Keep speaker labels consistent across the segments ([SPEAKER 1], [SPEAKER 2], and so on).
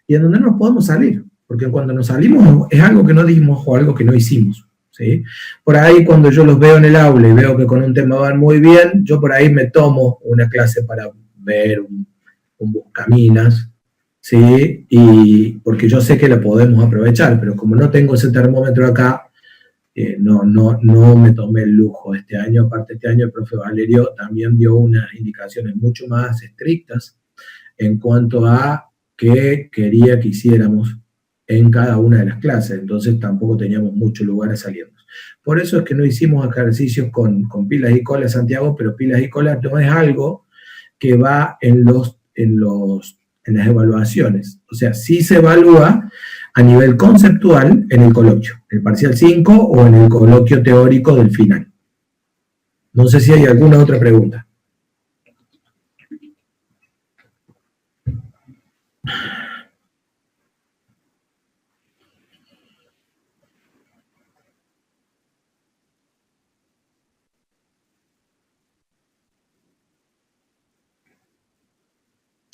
[SPEAKER 1] y en donde no nos podemos salir, porque cuando nos salimos es algo que no dimos o algo que no hicimos, ¿sí? Por ahí cuando yo los veo en el aula y veo que con un tema van muy bien, yo por ahí me tomo una clase para ver un buscaminas, ¿sí? Y porque yo sé que la podemos aprovechar, pero como no tengo ese termómetro acá, no me tomé el lujo este año. Aparte, este año el profe Valerio también dio unas indicaciones mucho más estrictas en cuanto a qué quería que hiciéramos en cada una de las clases, entonces tampoco teníamos mucho lugar a salirnos. Por eso es que no hicimos ejercicios con pilas y colas, Santiago, pero pilas y colas no es algo que va en las evaluaciones. O sea, sí se evalúa a nivel conceptual en el coloquio, el parcial 5 o en el coloquio teórico del final. No sé si hay alguna otra pregunta.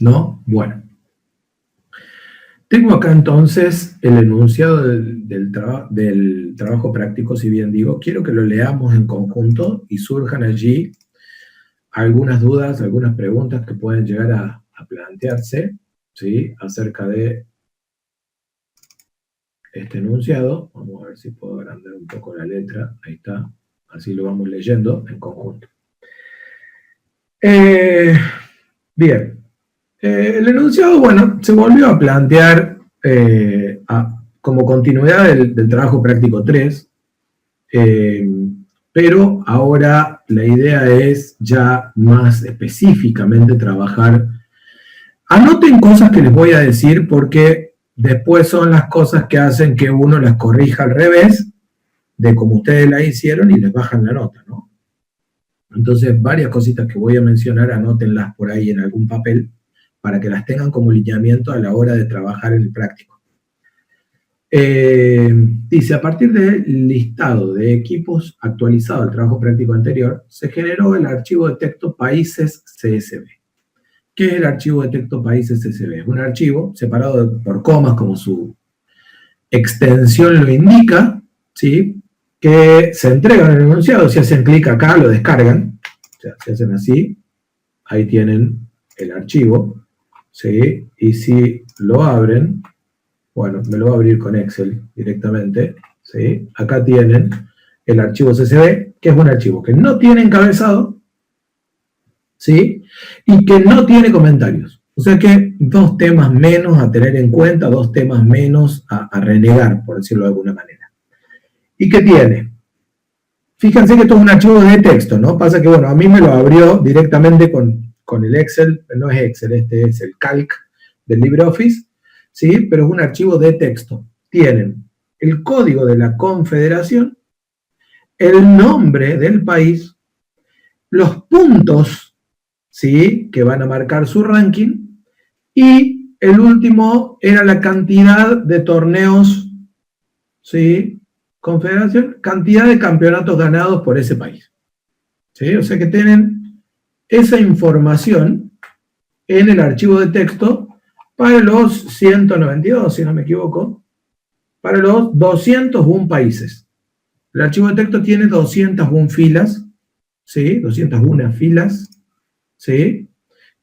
[SPEAKER 1] ¿No? Bueno. Tengo acá entonces el enunciado del trabajo práctico, si bien digo, quiero que lo leamos en conjunto y surjan allí algunas dudas, algunas preguntas que pueden llegar a plantearse, ¿sí? Acerca de este enunciado. Vamos a ver si puedo agrandar un poco la letra, ahí está, así lo vamos leyendo en conjunto. Bien. El enunciado, bueno, se volvió a plantear como continuidad del trabajo práctico 3, pero ahora la idea es ya más específicamente trabajar. Anoten cosas que les voy a decir porque después son las cosas que hacen que uno las corrija al revés de como ustedes la hicieron y les bajan la nota, ¿no? Entonces, varias cositas que voy a mencionar, anótenlas por ahí en algún papel, para que las tengan como lineamiento a la hora de trabajar en el práctico. Dice, a partir del listado de equipos actualizado al trabajo práctico anterior, se generó el archivo de texto países CSV. ¿Qué es el archivo de texto países CSV? Es un archivo separado por comas, como su extensión lo indica, ¿sí? Que se entrega en el enunciado. Si hacen clic acá, lo descargan. O sea, si hacen así, ahí tienen el archivo. ¿Sí? Y si lo abren, bueno, me lo va a abrir con Excel directamente, ¿sí? Acá tienen el archivo CSV, que es un archivo que no tiene encabezado, ¿sí? Y que no tiene comentarios. O sea que 2 temas menos a tener en cuenta, 2 temas menos a renegar, por decirlo de alguna manera. ¿Y qué tiene? Fíjense que esto es un archivo de texto, ¿no? Pasa que, bueno, a mí me lo abrió directamente con el Excel, no es Excel, este es el Calc del LibreOffice, ¿sí? Pero es un archivo de texto. Tienen el código de la confederación, el nombre del país, los puntos, ¿sí? Que van a marcar su ranking, y el último era la cantidad de torneos, ¿sí? Confederación, cantidad de campeonatos ganados por ese país. ¿Sí? O sea que tienen esa información en el archivo de texto para los 192, si no me equivoco, para los 201 países. El archivo de texto tiene 201 filas, ¿sí? 201 filas, ¿sí?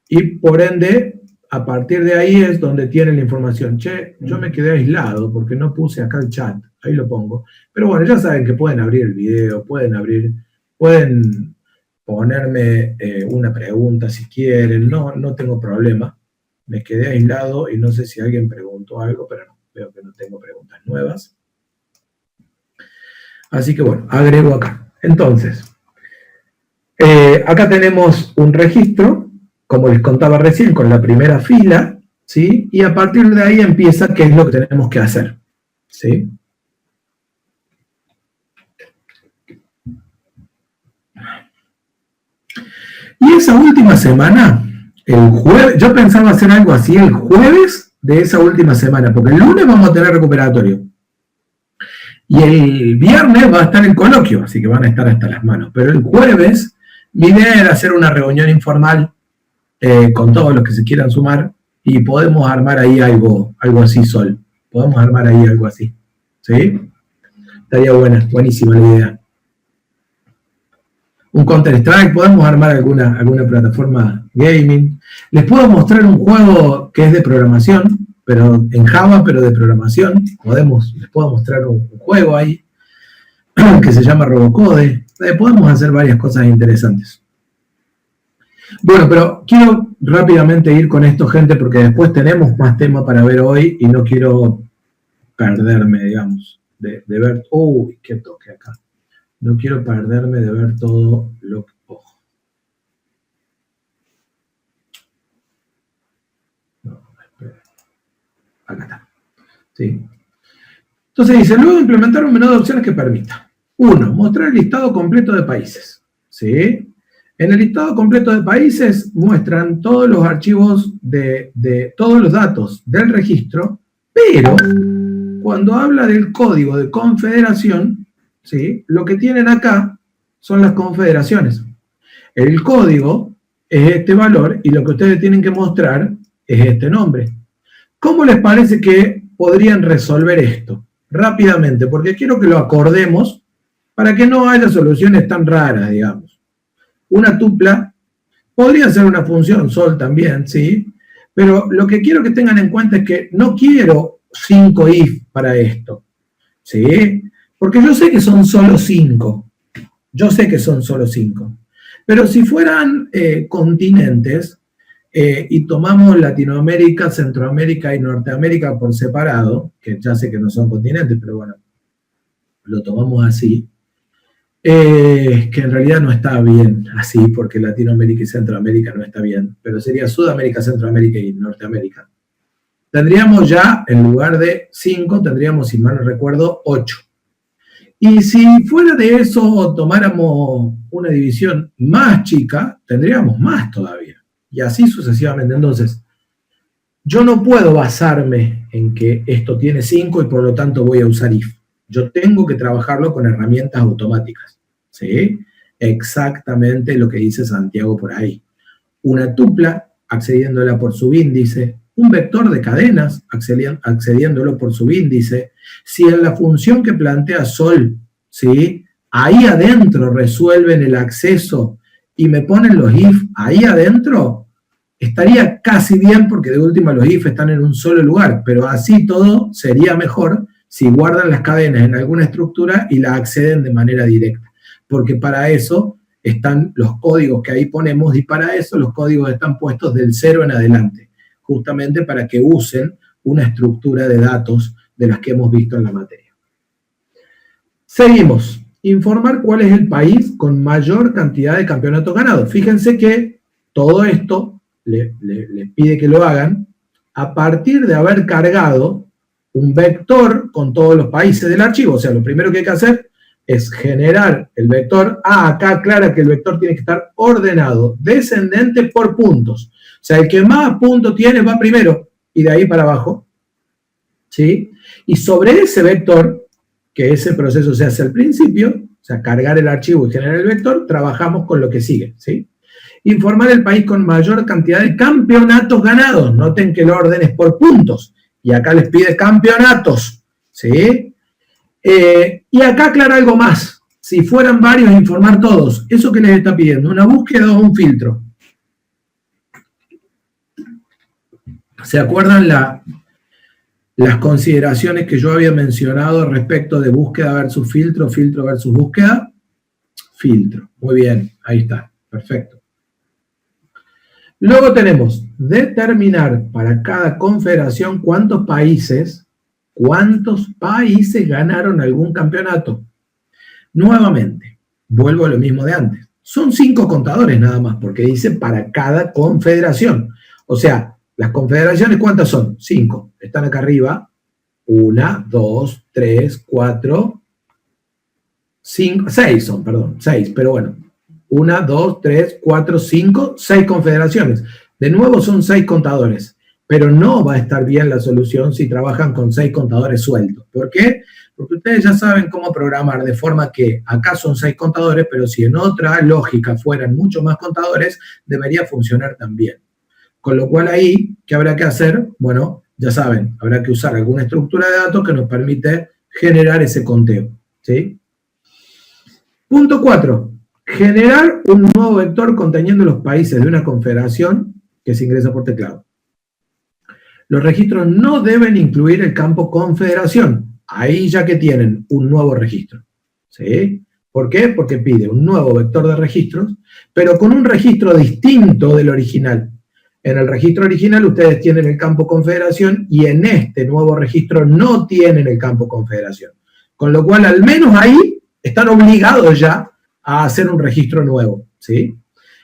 [SPEAKER 1] Y por ende, a partir de ahí es donde tiene la información. Che, yo me quedé aislado porque no puse acá el chat, ahí lo pongo. Pero bueno, ya saben que pueden abrir el video, pueden ponerme una pregunta si quieren, no tengo problema. Me quedé aislado y no sé si alguien preguntó algo, pero no, veo que no tengo preguntas nuevas. Así que bueno, agrego acá. Entonces, acá tenemos un registro, como les contaba recién, con la primera fila, ¿sí? Y a partir de ahí empieza qué es lo que tenemos que hacer, ¿sí? Y esa última semana, el jueves, yo pensaba hacer algo así el jueves de esa última semana, porque el lunes vamos a tener recuperatorio. Y el viernes va a estar el coloquio, así que van a estar hasta las manos. Pero el jueves, mi idea era hacer una reunión informal con todos los que se quieran sumar, Y podemos armar ahí algo así, Sol. Podemos armar ahí algo así. ¿Sí? Estaría buenísima la idea. Un Counter-Strike, podemos armar alguna plataforma gaming. Les puedo mostrar un juego que es de programación, pero en Java, pero de programación. Les puedo mostrar un juego ahí que se llama Robocode. Podemos hacer varias cosas interesantes. Bueno, pero quiero rápidamente ir con esto, gente, porque después tenemos más tema para ver hoy y no quiero perderme, digamos, de ver... ¡Uy, qué toque acá! No quiero perderme de ver todo lo que... Ojo. No, espera. Acá está. ¿Sí? Entonces dice, luego implementar un menú de opciones que permita. 1. Mostrar el listado completo de países. ¿Sí? En el listado completo de países muestran todos los archivos de todos los datos del registro, pero cuando habla del código de confederación, ¿sí? Lo que tienen acá son las confederaciones. El código es este valor y lo que ustedes tienen que mostrar es este nombre. ¿Cómo les parece que podrían resolver esto? Rápidamente, porque quiero que lo acordemos para que no haya soluciones tan raras, digamos. Una tupla podría ser una función sol también, ¿sí? Pero lo que quiero que tengan en cuenta es que no quiero 5 if para esto, ¿sí? Porque yo sé que son solo 5. Yo sé que son solo 5. Pero si fueran continentes y tomamos Latinoamérica, Centroamérica y Norteamérica por separado, que ya sé que no son continentes, pero bueno, lo tomamos así, que en realidad no está bien así, porque Latinoamérica y Centroamérica no está bien, pero sería Sudamérica, Centroamérica y Norteamérica. Tendríamos ya, en lugar de 5, tendríamos, si mal no recuerdo, 8. Y si fuera de eso tomáramos una división más chica, tendríamos más todavía. Y así sucesivamente. Entonces, yo no puedo basarme en que esto tiene 5 y por lo tanto voy a usar if. Yo tengo que trabajarlo con herramientas automáticas. ¿Sí? Exactamente lo que dice Santiago por ahí. Una tupla, accediéndola por subíndice. Un vector de cadenas, accediéndolo por subíndice. Si en la función que plantea Sol, ¿sí? Ahí adentro resuelven el acceso y me ponen los if ahí adentro, estaría casi bien porque de última los if están en un solo lugar, pero así todo sería mejor si guardan las cadenas en alguna estructura y la acceden de manera directa, porque para eso están los códigos que ahí ponemos y para eso los códigos están puestos del 0 en adelante, justamente para que usen una estructura de datos de las que hemos visto en la materia. Seguimos. Informar cuál es el país con mayor cantidad de campeonatos ganados. Fíjense que todo esto les pide que lo hagan a partir de haber cargado un vector con todos los países del archivo. O sea, lo primero que hay que hacer es generar el vector. Acá aclara que el vector tiene que estar ordenado, descendente por puntos. O sea, el que más puntos tiene va primero y de ahí para abajo. ¿Sí? Y sobre ese vector, que ese proceso se hace al principio, o sea, cargar el archivo y generar el vector, trabajamos con lo que sigue, ¿sí? Informar el país con mayor cantidad de campeonatos ganados. Noten que el orden es por puntos. Y acá les pide campeonatos, ¿sí? Y acá aclara algo más. Si fueran varios, informar todos. ¿Eso qué les está pidiendo? ¿Una búsqueda o un filtro? ¿Se acuerdan las consideraciones que yo había mencionado respecto de búsqueda versus filtro, filtro versus búsqueda? Filtro. Muy bien, ahí está. Perfecto. Luego tenemos determinar para cada confederación cuántos países ganaron algún campeonato. Nuevamente, vuelvo a lo mismo de antes. Son 5 contadores nada más, porque dice para cada confederación. O sea, las confederaciones, ¿cuántas son? 5. Están acá arriba. 1, 2, 3, 4, 5, 6 son, perdón, 6, pero bueno. 1, 2, 3, 4, 5, 6 confederaciones. De nuevo son 6 contadores, pero no va a estar bien la solución si trabajan con 6 contadores sueltos. ¿Por qué? Porque ustedes ya saben cómo programar, de forma que acá son 6 contadores, pero si en otra lógica fueran mucho más contadores, debería funcionar también. Con lo cual ahí, ¿qué habrá que hacer? Bueno, ya saben, habrá que usar alguna estructura de datos que nos permite generar ese conteo, ¿sí? Punto 4. Generar un nuevo vector conteniendo los países de una confederación que se ingresa por teclado. Los registros no deben incluir el campo confederación. Ahí ya que tienen un nuevo registro, ¿sí? ¿Por qué? Porque pide un nuevo vector de registros, pero con un registro distinto del original. En el registro original ustedes tienen el campo confederación y en este nuevo registro no tienen el campo confederación. Con lo cual, al menos ahí, están obligados ya a hacer un registro nuevo, ¿sí?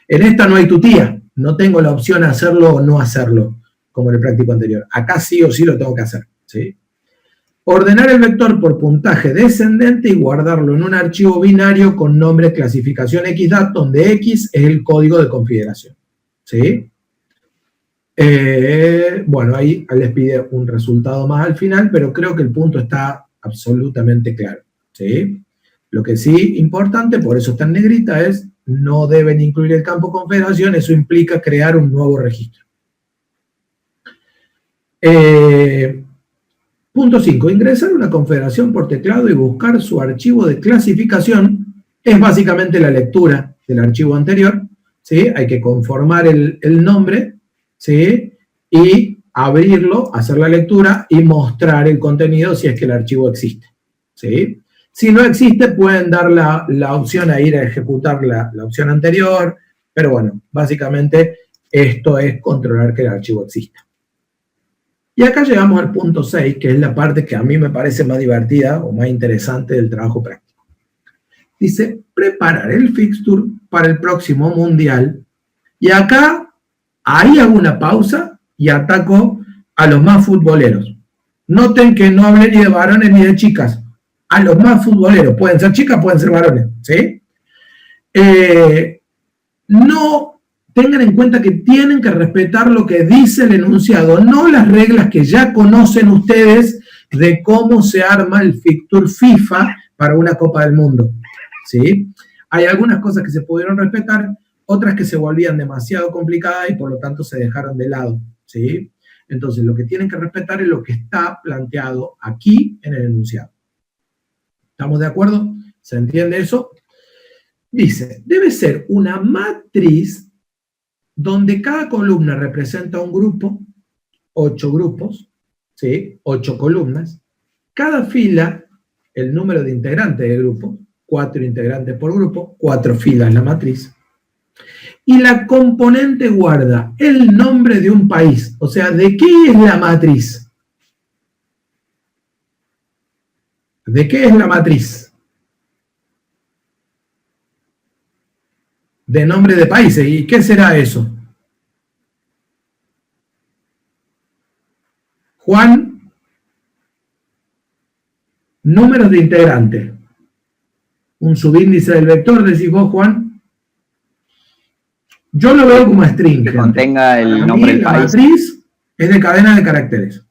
[SPEAKER 1] En esta no hay tutía, no tengo la opción de hacerlo o no hacerlo, como en el práctico anterior. Acá sí o sí lo tengo que hacer, ¿sí? Ordenar el vector por puntaje descendente y guardarlo en un archivo binario con nombre clasificación XDAT, donde X es el código de configuración, ¿sí? Bueno, ahí les pide un resultado más al final, pero creo que el punto está absolutamente claro, ¿sí? Lo que sí importante, por eso está en negrita, es no deben incluir el campo confederación, eso implica crear un nuevo registro. Punto 5. Ingresar una confederación por teclado y buscar su archivo de clasificación es básicamente la lectura del archivo anterior, ¿sí? Hay que conformar el nombre, ¿sí? Y abrirlo, hacer la lectura y mostrar el contenido si es que el archivo existe, ¿sí? Si no existe, pueden dar la opción a ir a ejecutar la opción anterior, pero bueno, básicamente esto es controlar que el archivo exista. Y acá llegamos al punto 6, que es la parte que a mí me parece más divertida o más interesante del trabajo práctico. Dice, preparar el fixture para el próximo mundial. Y acá, ahí hago una pausa y ataco a los más futboleros. Noten que no hablé ni de varones ni de chicas. A los más futboleros. Pueden ser chicas, pueden ser varones, ¿sí? No tengan en cuenta que tienen que respetar lo que dice el enunciado, no las reglas que ya conocen ustedes de cómo se arma el fixture FIFA para una Copa del Mundo, ¿sí? Hay algunas cosas que se pudieron respetar, otras que se volvían demasiado complicadas y por lo tanto se dejaron de lado, ¿sí? Entonces, lo que tienen que respetar es lo que está planteado aquí en el enunciado. ¿Estamos de acuerdo? ¿Se entiende eso? Dice, debe ser una matriz donde cada columna representa un grupo, 8 grupos, ¿sí? 8 columnas. Cada fila, el número de integrantes del grupo, 4 integrantes por grupo, 4 filas la matriz. Y la componente guarda el nombre de un país. O sea, ¿de qué es la matriz? ¿De qué es la matriz? De nombre de países. ¿Y qué será eso? Juan, números de integrantes. Un subíndice del vector, decís vos, Juan. Yo lo veo como string.
[SPEAKER 2] Que contenga el nombre del país.
[SPEAKER 1] La matriz es de cadena de caracteres.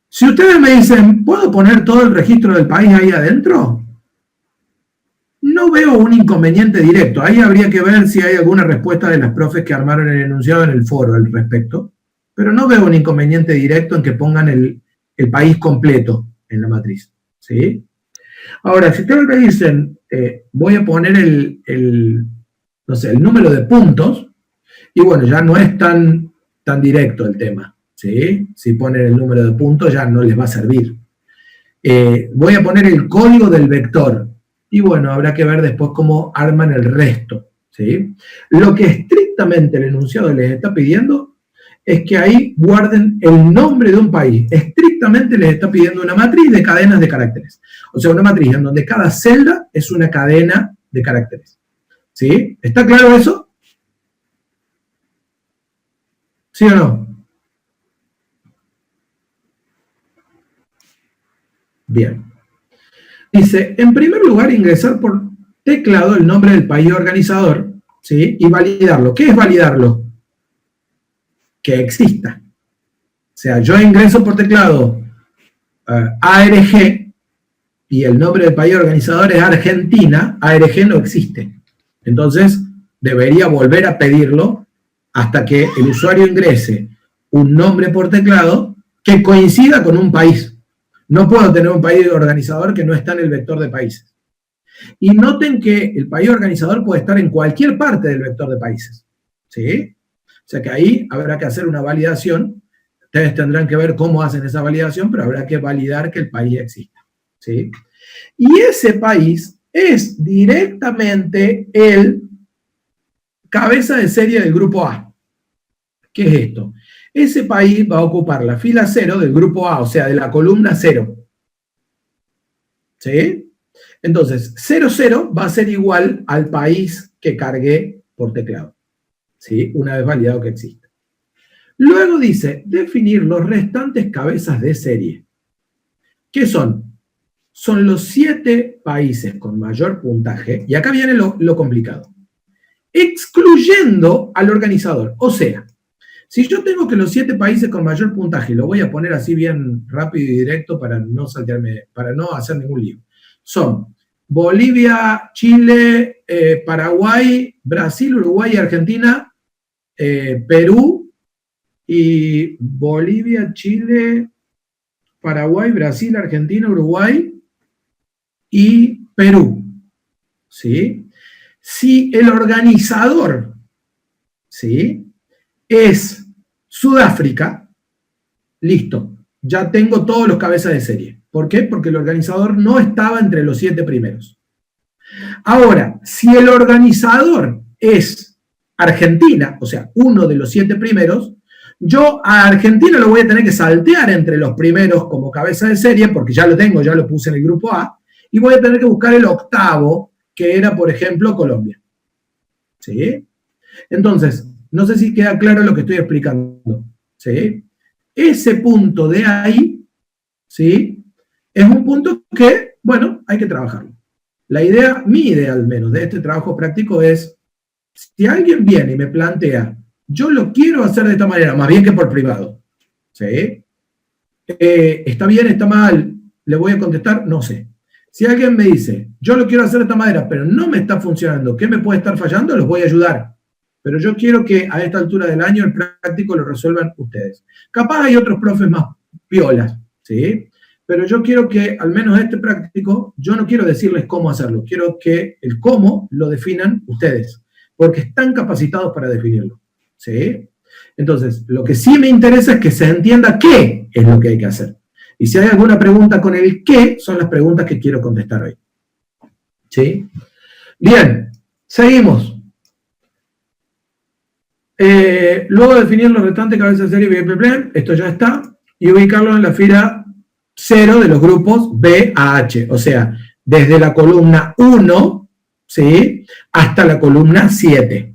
[SPEAKER 1] Si ustedes me dicen, ¿puedo poner todo el registro del país ahí adentro? No veo un inconveniente directo. Ahí habría que ver si hay alguna respuesta de las profes que armaron el enunciado en el foro al respecto. Pero no veo un inconveniente directo en que pongan el país completo en la matriz, ¿sí? Ahora, si ustedes me dicen, voy a poner no sé, el número de puntos, y bueno, ya no es tan directo el tema, ¿sí? Si ponen el número de puntos ya no les va a servir. Voy a poner el código del vector, y bueno, habrá que ver después cómo arman el resto, ¿sí? Lo que estrictamente el enunciado les está pidiendo es que ahí guarden el nombre de un país. Estrictamente les está pidiendo una matriz de cadenas de caracteres. O sea, una matriz en donde cada celda es una cadena de caracteres. ¿Sí? ¿Está claro eso? ¿Sí o no? Bien. Dice, en primer lugar, ingresar por teclado el nombre del país organizador, ¿sí? Y validarlo. ¿Qué es validarlo? Que exista. O sea, yo ingreso por teclado ARG y el nombre del país organizador es Argentina, ARG no existe. Entonces, debería volver a pedirlo hasta que el usuario ingrese un nombre por teclado que coincida con un país. No puedo tener un país organizador que no está en el vector de países. Y noten que el país organizador puede estar en cualquier parte del vector de países, ¿sí? O sea que ahí habrá que hacer una validación. Ustedes tendrán que ver cómo hacen esa validación, pero habrá que validar que el país exista, ¿sí? Y ese país es directamente el cabeza de serie del grupo A. ¿Qué es esto? Ese país va a ocupar la fila 0 del grupo A, o sea, de la columna 0. ¿Sí? Entonces, 00 va a ser igual al país que cargué por teclado. ¿Sí? Una vez validado que existe. Luego dice, definir los restantes cabezas de serie. ¿Qué son? Son los 7 países con mayor puntaje, y acá viene lo complicado, excluyendo al organizador. O sea, si yo tengo que los 7 países con mayor puntaje, lo voy a poner así bien rápido y directo para no saltearme, para no hacer ningún lío, son Bolivia, Chile, Paraguay, Brasil, Uruguay y Argentina, Perú, y Bolivia, Chile, Paraguay, Brasil, Argentina, Uruguay y Perú, ¿sí? Si el organizador, ¿sí?, es Sudáfrica, listo, ya tengo todos los cabezas de serie. ¿Por qué? Porque el organizador no estaba entre los 7 primeros. Ahora, si el organizador es Argentina, o sea, uno de los 7 primeros, yo a Argentina lo voy a tener que saltear entre los primeros como cabeza de serie, porque ya lo tengo, ya lo puse en el grupo A, y voy a tener que buscar el octavo, que era, por ejemplo, Colombia. ¿Sí? Entonces, no sé si queda claro lo que estoy explicando. ¿Sí? Ese punto de ahí, ¿sí?, es un punto que, bueno, hay que trabajarlo. La idea, mi idea al menos, de este trabajo práctico es, si alguien viene y me plantea, yo lo quiero hacer de esta manera, más bien que por privado, ¿sí? ¿Está bien, está mal? ¿Le voy a contestar? No sé. Si alguien me dice, yo lo quiero hacer de esta manera, pero no me está funcionando, ¿qué me puede estar fallando? Los voy a ayudar. Pero yo quiero que a esta altura del año el práctico lo resuelvan ustedes. Capaz hay otros profes más piolas, ¿sí? Pero yo quiero que, al menos este práctico, yo no quiero decirles cómo hacerlo, quiero que el cómo lo definan ustedes, porque están capacitados para definirlo, ¿sí? Entonces, lo que sí me interesa es que se entienda qué es lo que hay que hacer. Y si hay alguna pregunta con el qué, son las preguntas que quiero contestar hoy. ¿Sí? Bien, seguimos. Luego definir los restantes cabezas de serie BPP, esto ya está, y ubicarlo en la fila 0 de los grupos B a H, o sea, desde la columna 1, ¿sí?, hasta la columna 7.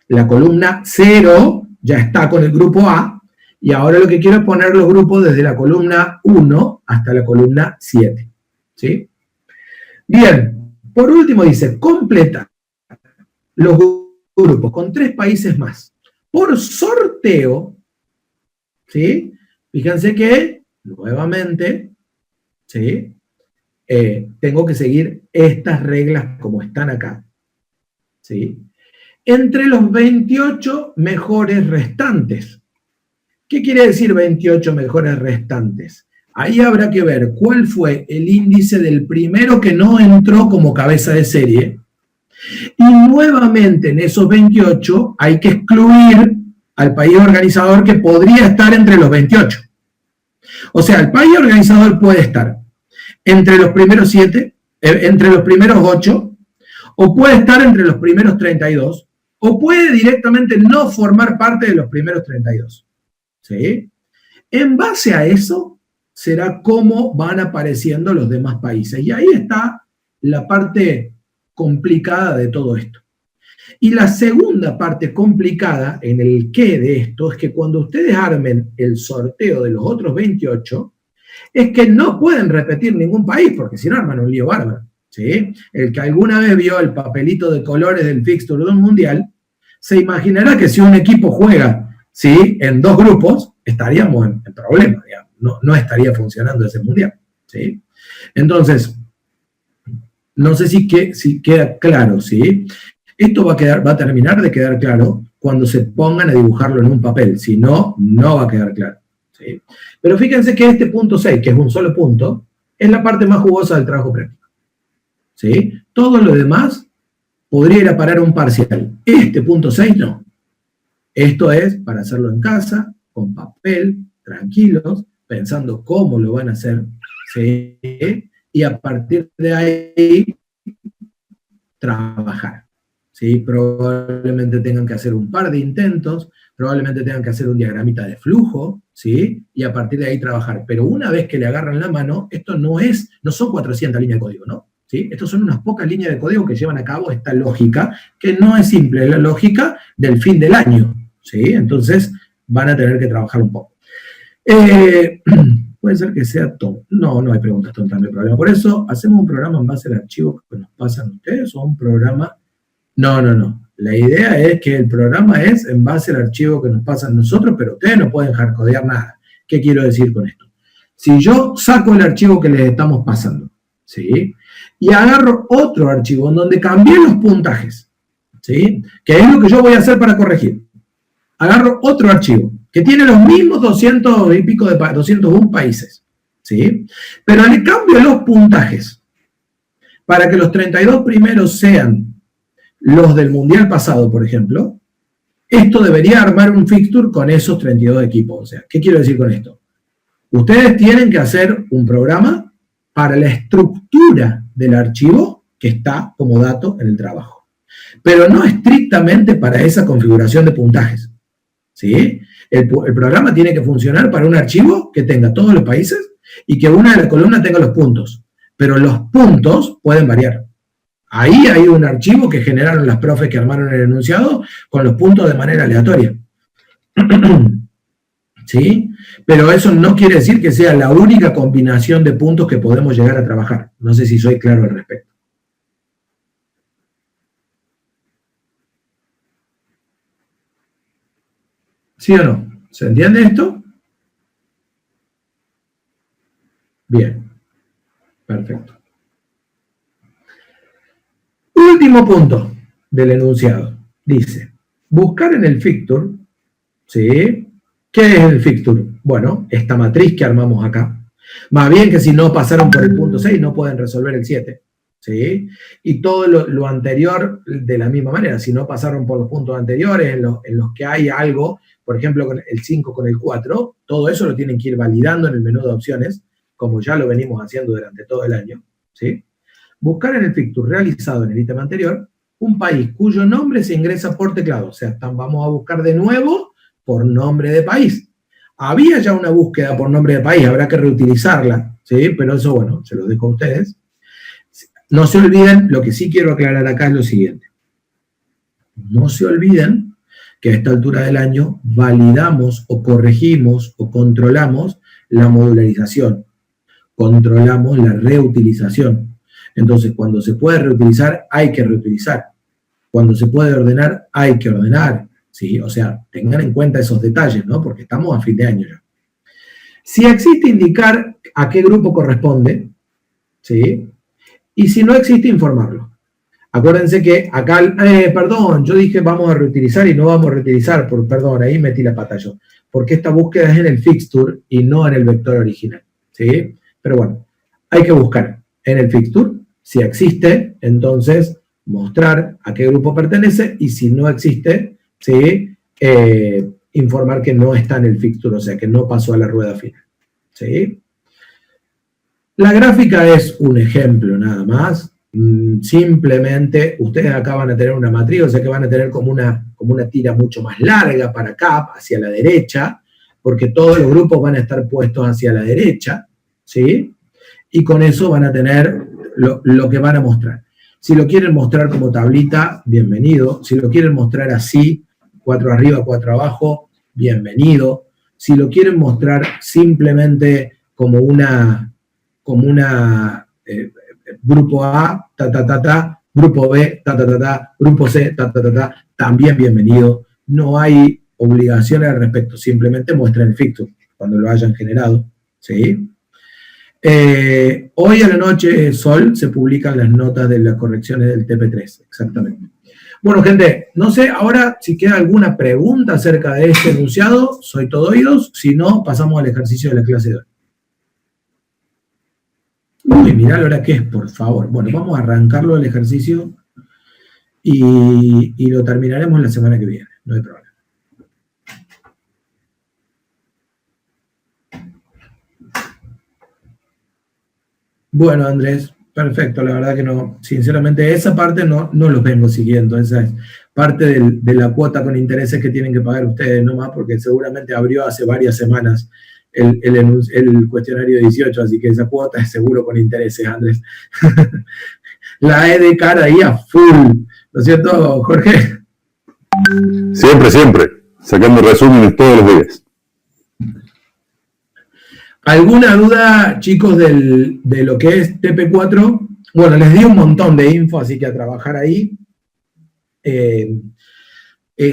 [SPEAKER 1] La columna 0 ya está con el grupo A, y ahora lo que quiero es poner los grupos desde la columna 1 hasta la columna 7. ¿Sí? Bien, por último dice, completa los grupos con 3 países más. Por sorteo, ¿sí? Fíjense que, nuevamente, ¿sí?, tengo que seguir estas reglas como están acá. ¿Sí? Entre los 28 mejores restantes. ¿Qué quiere decir 28 mejores restantes? Ahí habrá que ver cuál fue el índice del primero que no entró como cabeza de serie. Y nuevamente en esos 28 hay que excluir al país organizador que podría estar entre los 28. O sea, el país organizador puede estar entre los primeros 7, entre los primeros 8, o puede estar entre los primeros 32, o puede directamente no formar parte de los primeros 32. ¿Sí? En base a eso será cómo van apareciendo los demás países. Y ahí está la parte complicada de todo esto. Y la segunda parte complicada en el qué de esto es que cuando ustedes armen el sorteo de los otros 28, es que no pueden repetir ningún país, porque si no arman un lío bárbaro. ¿Sí? El que alguna vez vio el papelito de colores del fixture de un mundial, se imaginará que si un equipo juega, ¿sí?, en 2 grupos, estaríamos en problemas, no estaría funcionando ese mundial. ¿Sí? Entonces, no sé si queda claro, ¿sí? Esto va a terminar de quedar claro cuando se pongan a dibujarlo en un papel, si no, no va a quedar claro, ¿sí? Pero fíjense que este punto 6, que es un solo punto, es la parte más jugosa del trabajo práctico, ¿sí? Todo lo demás podría ir a parar un parcial. Este punto 6 no. Esto es para hacerlo en casa, con papel, tranquilos, pensando cómo lo van a hacer, ¿sí? Y a partir de ahí trabajar, ¿sí? Probablemente tengan que hacer un par de intentos, probablemente tengan que hacer un diagramita de flujo, ¿sí? Y a partir de ahí trabajar. Pero una vez que le agarran la mano, esto no son 400 líneas de código, ¿no? ¿Sí? Estos son unas pocas líneas de código que llevan a cabo esta lógica, que no es simple, es la lógica del fin del año, ¿sí? Entonces van a tener que trabajar un poco. Puede ser que sea tonto. No, no hay preguntas tontas, no hay problema. Por eso, ¿hacemos un programa en base al archivo que nos pasan ustedes o un programa? No. La idea es que el programa es en base al archivo que nos pasan nosotros, pero ustedes no pueden hardcodear nada. ¿Qué quiero decir con esto? Si yo saco el archivo que les estamos pasando, ¿sí? Y agarro otro archivo en donde cambié los puntajes, ¿sí? Que es lo que yo voy a hacer para corregir. Agarro otro archivo que tiene los mismos 200 y pico de 201 países, ¿sí? Pero le cambio los puntajes para que los 32 primeros sean los del mundial pasado, por ejemplo. Esto debería armar un fixture con esos 32 equipos. O sea, ¿qué quiero decir con esto? Ustedes tienen que hacer un programa para la estructura del archivo que está como dato en el trabajo, pero no estrictamente para esa configuración de puntajes, ¿sí? El programa tiene que funcionar para un archivo que tenga todos los países y que una de las columnas tenga los puntos, pero los puntos pueden variar. Ahí hay un archivo que generaron las profes que armaron el enunciado con los puntos de manera aleatoria. ¿Sí? Pero eso no quiere decir que sea la única combinación de puntos que podemos llegar a trabajar. No sé si soy claro al respecto. ¿Sí o no? ¿Se entiende esto? Bien. Perfecto. Último punto del enunciado. Dice, buscar en el fixture, ¿sí? ¿Qué es el fixture? Bueno, esta matriz que armamos acá. Más bien que si no pasaron por el punto 6, no pueden resolver el 7. ¿Sí? Y todo lo anterior de la misma manera. Si no pasaron por los puntos anteriores, en los que hay algo, por ejemplo, con el 5 con el 4, todo eso lo tienen que ir validando en el menú de opciones, como ya lo venimos haciendo durante todo el año. ¿Sí? Buscar en el fixture realizado en el ítem anterior un país cuyo nombre se ingresa por teclado. O sea, vamos a buscar de nuevo por nombre de país. Había ya una búsqueda por nombre de país, habrá que reutilizarla, ¿sí? Pero eso, bueno, se lo dejo a ustedes. No se olviden, lo que sí quiero aclarar acá es lo siguiente. No se olviden que a esta altura del año validamos o corregimos o controlamos la modularización, controlamos la reutilización. Entonces, cuando se puede reutilizar, hay que reutilizar. Cuando se puede ordenar, hay que ordenar, ¿sí? O sea, tengan en cuenta esos detalles, ¿no? Porque estamos a fin de año ya. Si existe, indicar a qué grupo corresponde, ¿sí? Y si no existe, informarlo. Acuérdense que acá, perdón, yo dije vamos a reutilizar y no vamos a reutilizar, perdón, ahí metí la pata yo, porque esta búsqueda es en el fixture y no en el vector original, ¿sí? Pero bueno, hay que buscar en el fixture, si existe, entonces mostrar a qué grupo pertenece, y si no existe, ¿sí? Informar que no está en el fixture, o sea, que no pasó a la rueda final, ¿sí? La gráfica es un ejemplo nada más. Simplemente ustedes acá van a tener una matriz, o sea que van a tener como una tira mucho más larga para acá, hacia la derecha, porque todos los grupos van a estar puestos hacia la derecha, ¿sí? Y con eso van a tener lo que van a mostrar. Si lo quieren mostrar como tablita, bienvenido. Si lo quieren mostrar así, 4 arriba, 4 abajo, bienvenido. Si lo quieren mostrar simplemente como grupo A, grupo B, grupo C, también bienvenido. No hay obligaciones al respecto, simplemente muestran el fixture cuando lo hayan generado, ¿sí? Hoy a la noche, Sol, se publican las notas de las correcciones del TP3, exactamente. Bueno, gente, no sé ahora si queda alguna pregunta acerca de este enunciado. Soy todo oídos. Si no, pasamos al ejercicio de la clase de hoy. Uy, mirá la hora que es, por favor. Bueno, vamos a arrancarlo el ejercicio y lo terminaremos la semana que viene. No hay problema. Bueno, Andrés, perfecto. La verdad que no, sinceramente, esa parte no los vengo siguiendo. Esa es parte de la cuota con intereses que tienen que pagar ustedes, no más, porque seguramente abrió hace varias semanas el cuestionario 18, así que esa cuota es seguro con intereses, Andrés. La E de cara ahí a full, ¿no es cierto, Jorge?
[SPEAKER 3] Siempre, siempre, sacando resúmenes todos los días.
[SPEAKER 1] ¿Alguna duda, chicos, de lo que es TP4? Bueno, les di un montón de info, así que a trabajar ahí.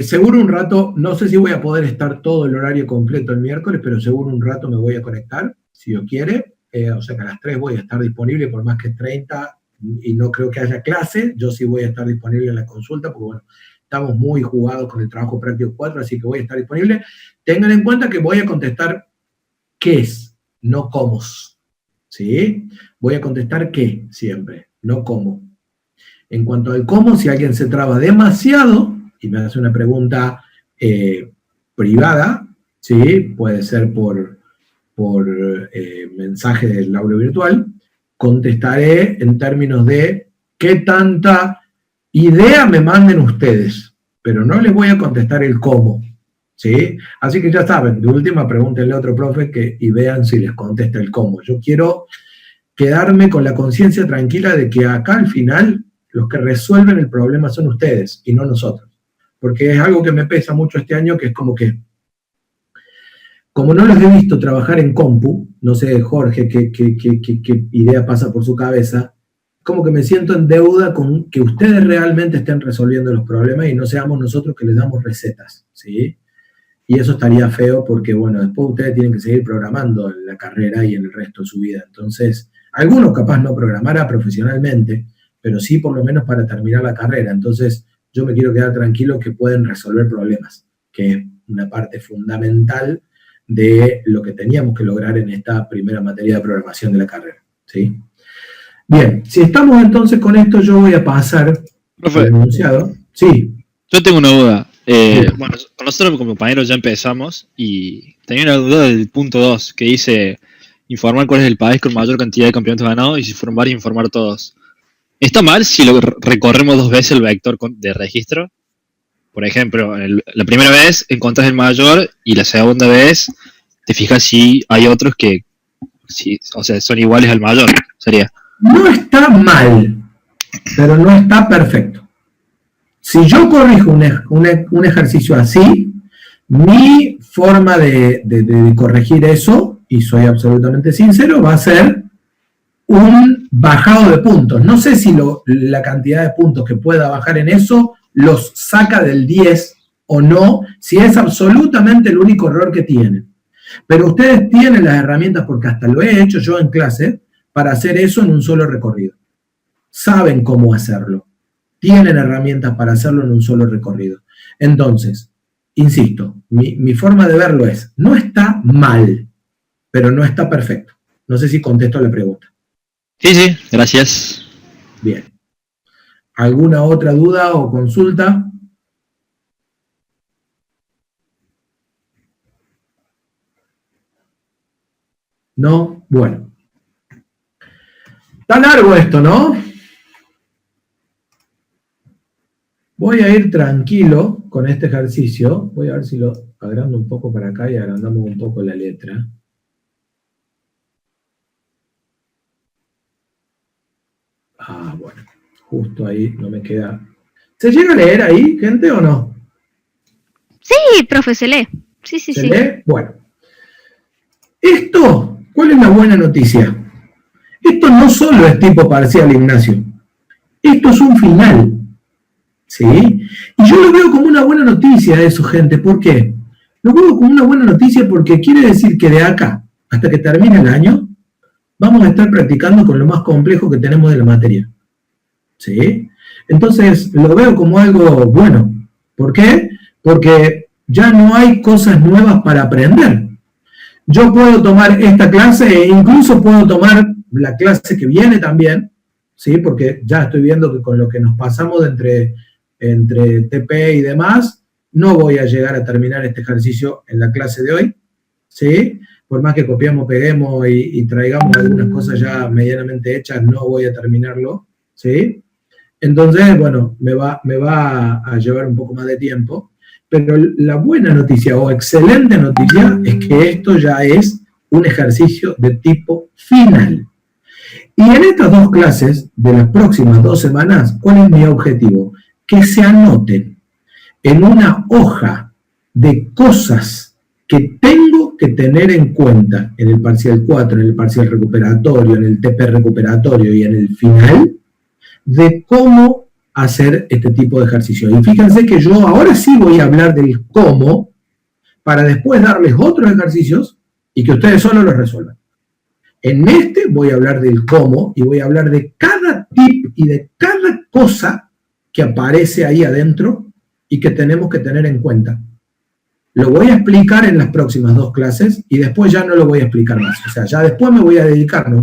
[SPEAKER 1] Seguro un rato, no sé si voy a poder estar todo el horario completo el miércoles, pero seguro un rato me voy a conectar, si Dios quiere. O sea que a las 3 voy a estar disponible, por más que 30, y no creo que haya clase, yo sí voy a estar disponible en la consulta, porque bueno, estamos muy jugados con el trabajo práctico 4, así que voy a estar disponible. Tengan en cuenta que voy a contestar qué es, no cómo, ¿sí? Voy a contestar qué siempre, no cómo. En cuanto al cómo, si alguien se traba demasiado y me hace una pregunta privada, ¿sí? Puede ser por mensaje del aula virtual, contestaré en términos de qué tanta idea me manden ustedes, pero no les voy a contestar el cómo, ¿sí? Así que ya saben, de última pregúntenle a otro profe y vean si les contesta el cómo. Yo quiero quedarme con la conciencia tranquila de que acá al final los que resuelven el problema son ustedes y no nosotros. Porque es algo que me pesa mucho este año, que es como no los he visto trabajar en compu, no sé, Jorge, qué idea pasa por su cabeza, como que me siento en deuda con que ustedes realmente estén resolviendo los problemas y no seamos nosotros que les damos recetas, ¿sí? Y eso estaría feo porque, bueno, después ustedes tienen que seguir programando en la carrera y en el resto de su vida. Entonces, algunos capaz no programará profesionalmente, pero sí por lo menos para terminar la carrera. Entonces, yo me quiero quedar tranquilo que pueden resolver problemas, que es una parte fundamental de lo que teníamos que lograr en esta primera materia de programación de la carrera, ¿sí? Bien, si estamos entonces con esto, yo voy a pasar al enunciado. Sí.
[SPEAKER 4] Yo tengo una duda. Bueno, con nosotros como compañeros ya empezamos y tenía una duda del punto 2, que dice informar cuál es el país con mayor cantidad de campeonatos ganados y si fueron varios, informar todos. ¿Está mal si lo recorremos 2 veces el vector de registro? Por ejemplo, la primera vez encontrás el mayor y la segunda vez te fijas si hay otros que o sea, son iguales al mayor, sería.
[SPEAKER 1] No está mal, pero no está perfecto. Si yo corrijo un ejercicio así, mi forma de corregir eso, y soy absolutamente sincero, va a ser un bajado de puntos. No sé si la cantidad de puntos que pueda bajar en eso los saca del 10 o no, si es absolutamente el único error que tienen. Pero ustedes tienen las herramientas, porque hasta lo he hecho yo en clase, para hacer eso en un solo recorrido. Saben cómo hacerlo. Tienen herramientas para hacerlo en un solo recorrido. Entonces, insisto, mi forma de verlo es, no está mal, pero no está perfecto. No sé si contesto la pregunta.
[SPEAKER 4] Sí, gracias.
[SPEAKER 1] Bien. ¿Alguna otra duda o consulta? ¿No? Bueno. Está largo esto, ¿no? Voy a ir tranquilo con este ejercicio. Voy a ver si lo agrando un poco para acá y agrandamos un poco la letra. Ah, bueno. Justo ahí no me queda. ¿Se llega a leer ahí, gente, o no?
[SPEAKER 5] Sí, profe, se lee. Sí.
[SPEAKER 1] ¿Se lee? Bueno. Esto, ¿cuál es la buena noticia? Esto no solo es tipo parcial, Ignacio. Esto es un final. ¿Sí? Y yo lo veo como una buena noticia eso, gente. ¿Por qué? Lo veo como una buena noticia porque quiere decir que de acá hasta que termine el año vamos a estar practicando con lo más complejo que tenemos de la materia. ¿Sí? Entonces lo veo como algo bueno. ¿Por qué? Porque ya no hay cosas nuevas para aprender. Yo puedo tomar esta clase e incluso puedo tomar la clase que viene también, ¿sí? Porque ya estoy viendo que con lo que nos pasamos entre TP y demás, no voy a llegar a terminar este ejercicio en la clase de hoy, ¿sí? Por más que copiamos, peguemos y traigamos algunas cosas ya medianamente hechas, no voy a terminarlo, ¿sí? Entonces, bueno, me va a llevar un poco más de tiempo, pero la buena noticia o excelente noticia es que esto ya es un ejercicio de tipo final. Y en estas dos clases de las próximas 2 semanas, ¿cuál es mi objetivo? Que se anoten en una hoja de cosas que tengo que tener en cuenta en el parcial 4, en el parcial recuperatorio, en el TP recuperatorio y en el final, de cómo hacer este tipo de ejercicio. Y fíjense que yo ahora sí voy a hablar del cómo, para después darles otros ejercicios y que ustedes solo los resuelvan. En este voy a hablar del cómo y voy a hablar de cada tip y de cada cosa que aparece ahí adentro y que tenemos que tener en cuenta. Lo voy a explicar en las próximas 2 clases y después ya no lo voy a explicar más. O sea, ya después nos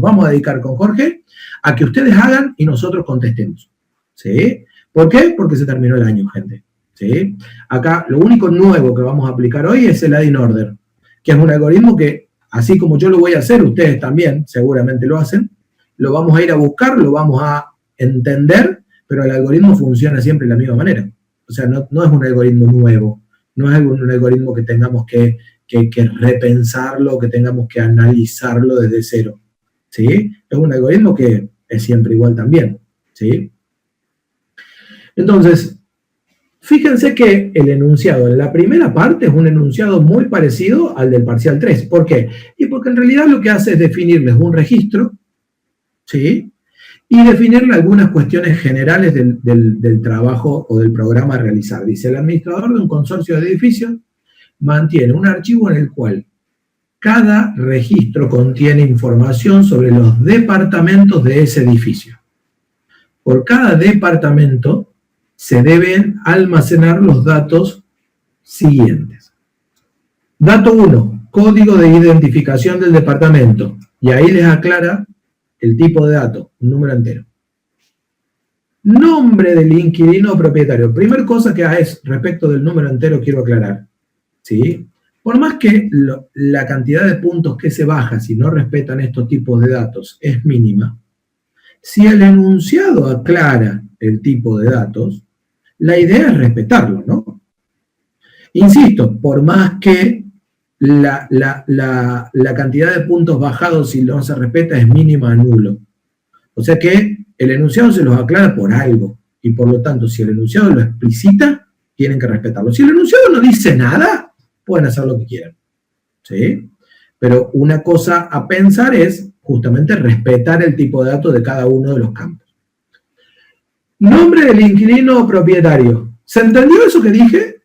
[SPEAKER 1] vamos a dedicar con Jorge a que ustedes hagan y nosotros contestemos. ¿Sí? ¿Por qué? Porque se terminó el año, gente. ¿Sí? Acá lo único nuevo que vamos a aplicar hoy es el add-in order, que es un algoritmo que, así como yo lo voy a hacer, ustedes también seguramente lo hacen, lo vamos a ir a buscar, lo vamos a entender, pero el algoritmo funciona siempre de la misma manera. O sea, no es un algoritmo nuevo, no es un algoritmo que tengamos que repensarlo, que tengamos que analizarlo desde cero. ¿Sí? Es un algoritmo que es siempre igual también. ¿Sí? Entonces, fíjense que el enunciado en la primera parte es un enunciado muy parecido al del parcial 3. ¿Por qué? Y porque en realidad lo que hace es definirles un registro, ¿sí? Y definirle algunas cuestiones generales del trabajo o del programa a realizar. Dice, el administrador de un consorcio de edificios mantiene un archivo en el cual cada registro contiene información sobre los departamentos de ese edificio. Por cada departamento se deben almacenar los datos siguientes. Dato 1, código de identificación del departamento. Y ahí les aclara el tipo de dato, un número entero. Nombre del inquilino o propietario. Primera cosa que es respecto del número entero quiero aclarar. ¿Sí? Por más que la cantidad de puntos que se baja si no respetan estos tipos de datos es mínima, si el enunciado aclara el tipo de datos, la idea es respetarlo, ¿no? Insisto, por más que la cantidad de puntos bajados si no se respeta es mínima a nulo. O sea que el enunciado se los aclara por algo, y por lo tanto, si el enunciado lo explicita, tienen que respetarlo. Si el enunciado no dice nada, pueden hacer lo que quieran, ¿sí? Pero una cosa a pensar es justamente respetar el tipo de datos de cada uno de los campos. Nombre del inquilino o propietario. ¿Se entendió eso que dije?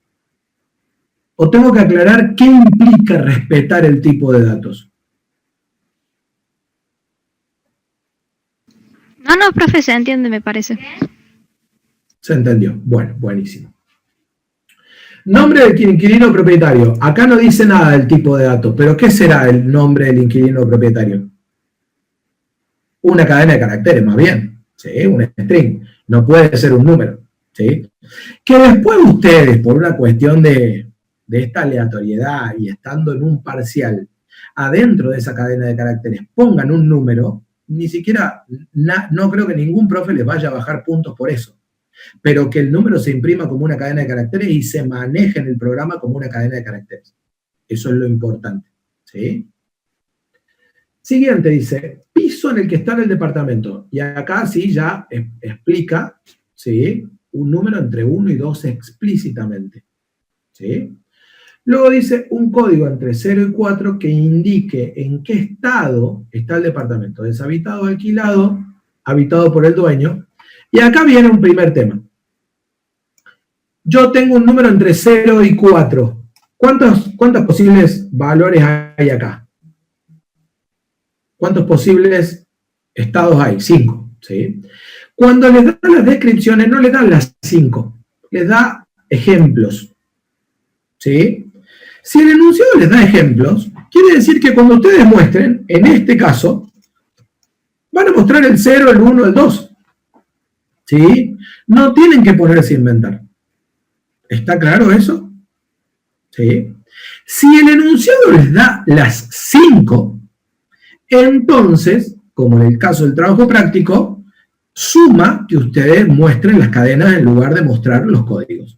[SPEAKER 1] ¿O tengo que aclarar qué implica respetar el tipo de datos?
[SPEAKER 5] No, profe, se entiende, me parece.
[SPEAKER 1] Se entendió. Bueno, buenísimo. Nombre del inquilino o propietario. Acá no dice nada del tipo de datos, pero ¿qué será el nombre del inquilino o propietario? Una cadena de caracteres, más bien. ¿Sí? Un string. No puede ser un número. ¿Sí? Que después ustedes, por una cuestión de esta aleatoriedad y estando en un parcial, adentro de esa cadena de caracteres, pongan un número, ni siquiera, no creo que ningún profe les vaya a bajar puntos por eso. Pero que el número se imprima como una cadena de caracteres y se maneje en el programa como una cadena de caracteres. Eso es lo importante. ¿Sí? Siguiente dice, piso en el que está el departamento. Y acá sí ya explica, ¿sí?, un número entre 1 y 2 explícitamente. ¿Sí? Luego dice un código entre 0 y 4 que indique en qué estado está el departamento. Deshabitado, alquilado, habitado por el dueño. Y acá viene un primer tema. Yo tengo un número entre 0 y 4. ¿Cuántos posibles valores hay acá? ¿Cuántos posibles estados hay? 5. ¿Sí? Cuando les da las descripciones, no les da las 5, les da ejemplos. ¿Sí? Si el enunciado les da ejemplos, quiere decir que cuando ustedes muestren, en este caso, van a mostrar el 0, el 1, el 2. ¿Sí? No tienen que ponerse a inventar. ¿Está claro eso? ¿Sí? Si el enunciado les da las 5, entonces, como en el caso del trabajo práctico, suma que ustedes muestren las cadenas en lugar de mostrar los códigos.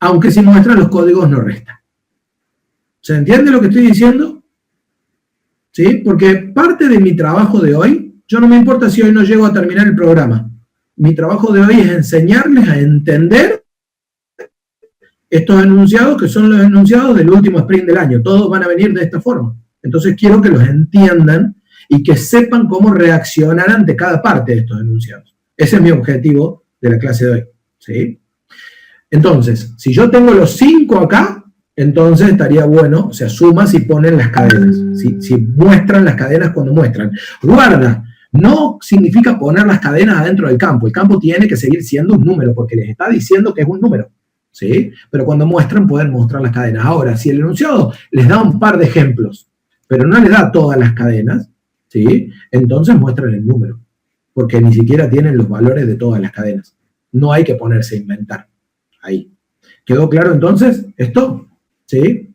[SPEAKER 1] Aunque si muestran los códigos no resta. ¿Se entiende lo que estoy diciendo? ¿Sí? Porque parte de mi trabajo de hoy, yo no me importa si hoy no llego a terminar el programa. Mi trabajo de hoy es enseñarles a entender estos enunciados que son los enunciados del último sprint del año. Todos van a venir de esta forma. Entonces quiero que los entiendan y que sepan cómo reaccionar ante cada parte de estos enunciados. Ese es mi objetivo de la clase de hoy. ¿Sí? Entonces, si yo tengo los 5 acá, entonces estaría bueno, o sea, suma si ponen las cadenas, si muestran las cadenas cuando muestran. Guarda, no significa poner las cadenas adentro del campo. El campo tiene que seguir siendo un número, porque les está diciendo que es un número. ¿Sí? Pero cuando muestran, pueden mostrar las cadenas. Ahora, si el enunciado les da un par de ejemplos, pero no les da todas las cadenas, ¿sí? Entonces muestran el número, porque ni siquiera tienen los valores de todas las cadenas. No hay que ponerse a inventar. Ahí. ¿Quedó claro entonces esto? ¿Sí?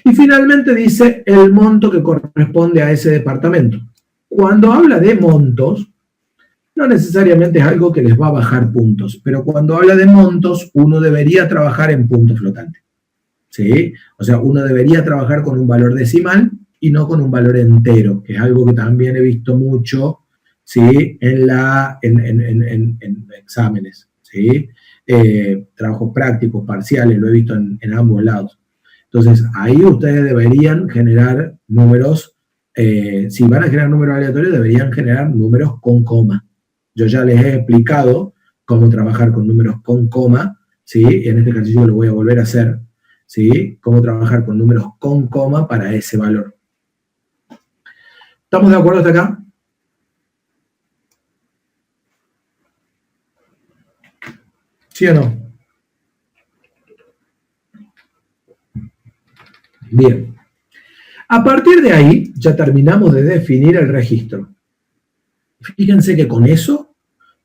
[SPEAKER 1] Y finalmente dice el monto que corresponde a ese departamento. Cuando habla de montos, no necesariamente es algo que les va a bajar puntos, pero cuando habla de montos, uno debería trabajar en punto flotante. ¿Sí? O sea, uno debería trabajar con un valor decimal y no con un valor entero, que es algo que también he visto mucho, ¿sí? en exámenes, ¿sí? Trabajos prácticos, parciales, lo he visto en ambos lados. Entonces, ahí ustedes deberían generar números, si van a generar números aleatorios, deberían generar números con coma. Yo ya les he explicado cómo trabajar con números con coma, ¿sí? En este ejercicio lo voy a volver a hacer, ¿sí? Cómo trabajar con números con coma para ese valor. ¿Estamos de acuerdo hasta acá? ¿Sí o no? Bien. A partir de ahí, ya terminamos de definir el registro. Fíjense que con eso,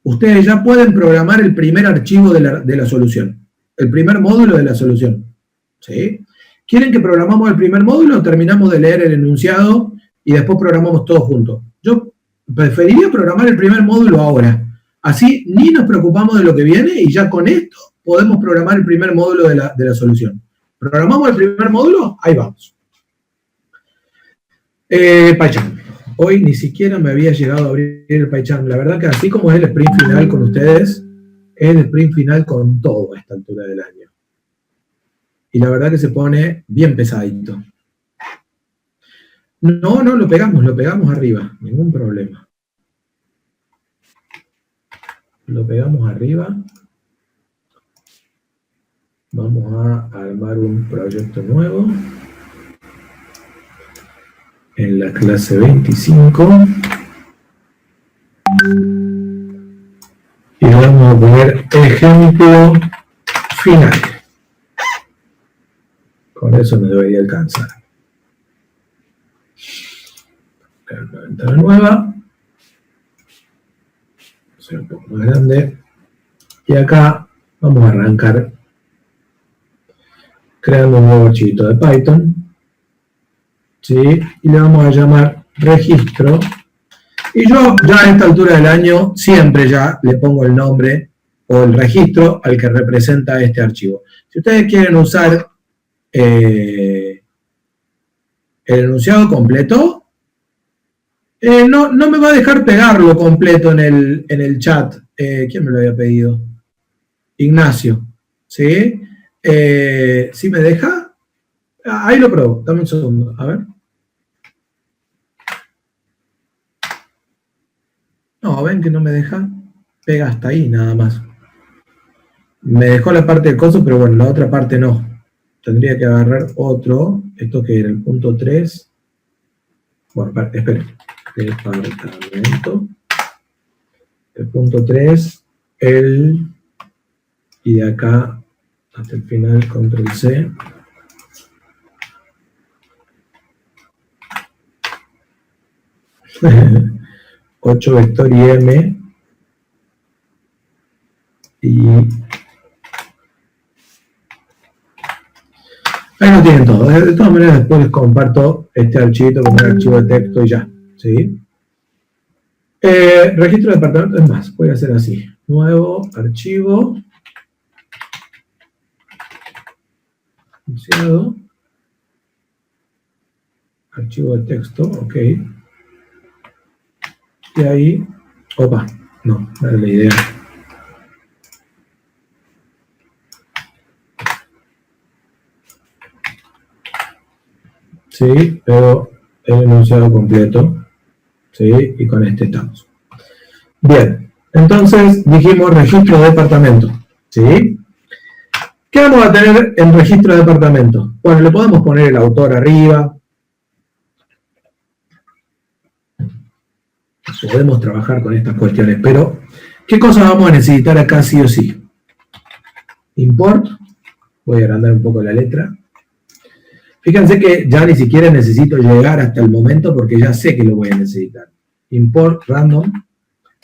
[SPEAKER 1] ustedes ya pueden programar el primer archivo de la solución, el primer módulo de la solución. ¿Sí? ¿Quieren que programamos el primer módulo o terminamos de leer el enunciado y después programamos todo juntos? Yo preferiría programar el primer módulo ahora. Así ni nos preocupamos de lo que viene y ya con esto podemos programar el primer módulo de la solución. ¿Programamos el primer módulo? Ahí vamos. PyCharm. Hoy ni siquiera me había llegado a abrir el PyCharm. La verdad que así como es el sprint final con ustedes, es el sprint final con todo a esta altura del año. Y la verdad que se pone bien pesadito. No, lo pegamos arriba, ningún problema. Lo pegamos arriba. Vamos a armar un proyecto nuevo. En la clase 25. Y vamos a poner ejemplo final. Con eso me debería alcanzar. Una ventana nueva. Un poco más grande. Y acá vamos a arrancar creando un nuevo archivito de Python. ¿Sí? Y le vamos a llamar registro. Y yo ya a esta altura del año siempre ya le pongo el nombre o el registro al que representa este archivo. Si ustedes quieren usar el enunciado completo, no me va a dejar pegarlo completo en el chat. ¿Quién me lo había pedido? Ignacio. ¿Sí? ¿Sí me deja? Ahí lo pruebo. Dame un segundo. A ver. No, ven que no me deja. Pega hasta ahí nada más. Me dejó la parte del coso, pero bueno, la otra parte no. Tendría que agarrar otro. Esto que era el punto 3. Bueno, esperen. Departamento. el punto 3, el, y de acá hasta el final, control C. Ocho vector y M. Y ahí lo tienen todo. De todas maneras, después les comparto este archivito como un archivo de texto y ya. ¿Sí? Registro de departamento, es más, voy a hacer así. Nuevo archivo. Iniciado. Archivo de texto, ok. Y ahí, opa, no era la idea. Sí, pero el enunciado completo. Sí, y con este estamos. Bien, entonces dijimos registro de departamento. ¿Sí? ¿Qué vamos a tener en registro de departamento? Bueno, le podemos poner el autor arriba. Podemos trabajar con estas cuestiones, pero ¿qué cosas vamos a necesitar acá sí o sí? Import. Voy a agrandar un poco la letra. Fíjense que ya ni siquiera necesito llegar hasta el momento porque ya sé que lo voy a necesitar. Import random.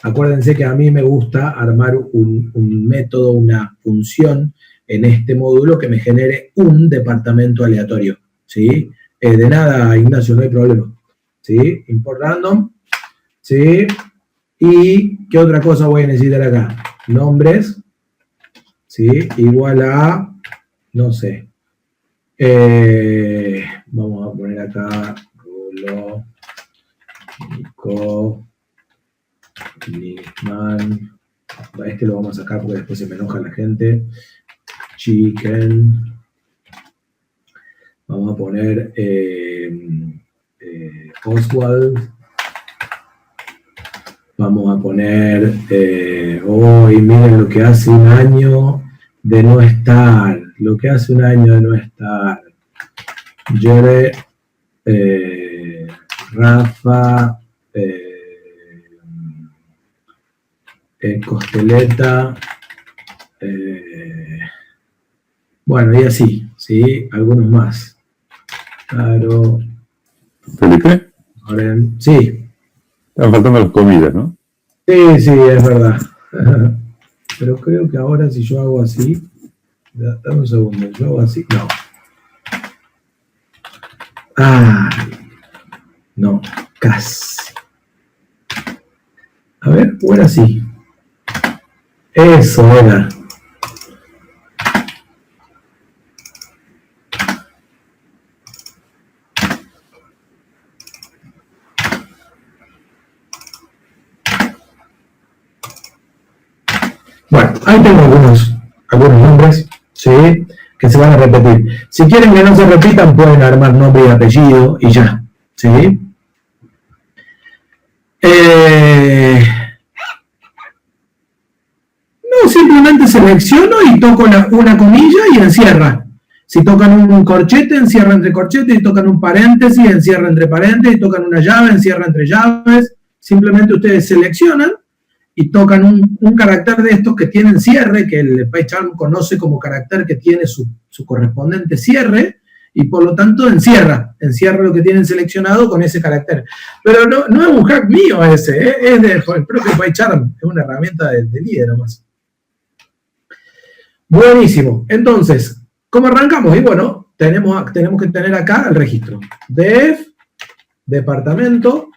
[SPEAKER 1] Acuérdense que a mí me gusta armar un método, una función en este módulo que me genere un departamento aleatorio. ¿Sí? De nada, Ignacio, no hay problema. ¿Sí? Import random. ¿Sí? ¿Y qué otra cosa voy a necesitar acá? Nombres. ¿Sí? Igual a, no sé. Vamos a poner acá Rulo, Nico, Nickman. Este lo vamos a sacar porque después se me enoja la gente. Chicken. Vamos a poner Oswald. Vamos a poner hoy, miren lo que hace un año de no estar. Lo que hace un año de no estar. Jere, Rafa, Costeleta, bueno, y así, ¿sí? Algunos más. Claro.
[SPEAKER 3] ¿Felipe?
[SPEAKER 1] Oren, sí.
[SPEAKER 3] Están faltando las comidas, ¿no?
[SPEAKER 1] Sí, sí, es verdad. Pero creo que ahora si yo hago así, dame un segundo, yo hago así, no. Ah, no, casi. A ver, o era así. Eso era. Bueno, ahí tengo algunos nombres, ¿sí? Que se van a repetir. Si quieren que no se repitan, pueden armar nombre y apellido y ya, ¿sí? No, simplemente selecciono y toco una comilla y encierra. Si tocan un corchete, encierra entre corchetes, y tocan un paréntesis, encierra entre paréntesis, y tocan una llave, encierra entre llaves. Simplemente ustedes seleccionan y tocan un carácter de estos que tienen cierre, que el PyCharm conoce como carácter que tiene su correspondiente cierre, y por lo tanto encierra lo que tienen seleccionado con ese carácter. Pero no es un hack mío ese, es del propio PyCharm, es una herramienta de líder nomás. Buenísimo. Entonces, ¿cómo arrancamos? Y bueno, tenemos que tener acá el registro. Def, departamento,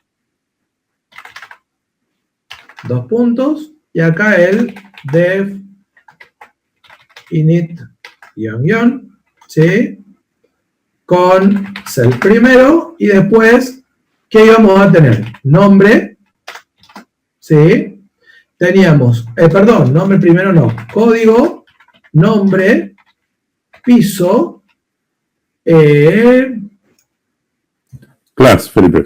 [SPEAKER 1] dos puntos, y acá el def init guión, ¿sí? Con self primero, y después, ¿qué íbamos a tener? Nombre, ¿sí? Teníamos, perdón, nombre primero no, código, nombre, piso,
[SPEAKER 3] Class, Felipe.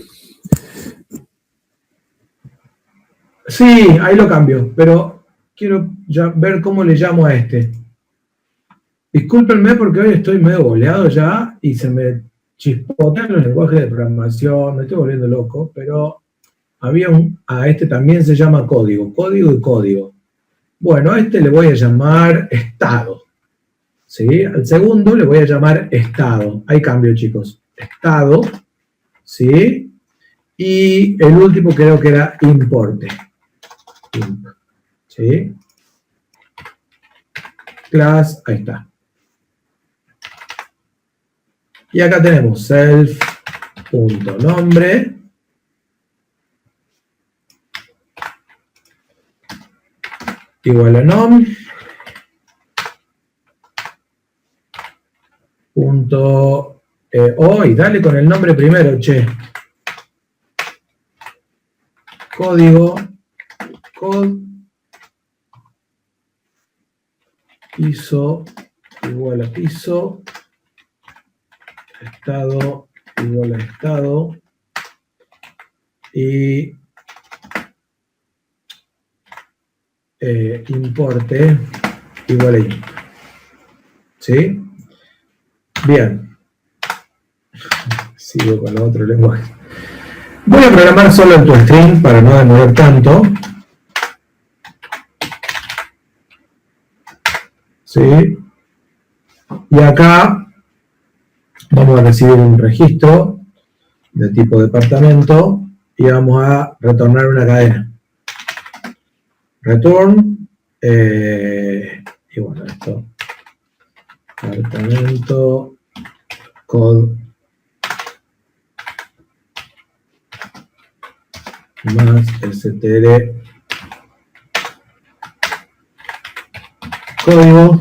[SPEAKER 1] sí, ahí lo cambio, pero quiero ya ver cómo le llamo a este. Discúlpenme porque hoy estoy medio boleado ya y se me chispotean los lenguajes de programación, me estoy volviendo loco, pero a este también se llama código, código y código. Bueno, a este le voy a llamar estado. ¿Sí? Al segundo le voy a llamar estado. Hay cambio, chicos. Estado. ¿Sí? Y el último creo que era importe. Imp. ¿Sí? Class, ahí está. Y acá tenemos self.nombre. Igual a nom. Punto. Y dale con el nombre primero, che. Código. Code. Piso. Igual a piso. Estado. Igual a estado. Y importe igual a imp. ¿Sí? Bien. Sigo con el otro lenguaje. Voy a programar solo el toString para no demorar tanto. ¿Sí? Y acá vamos a recibir un registro de tipo departamento y vamos a retornar una cadena. Return, y bueno, esto, departamento, code, más str, código.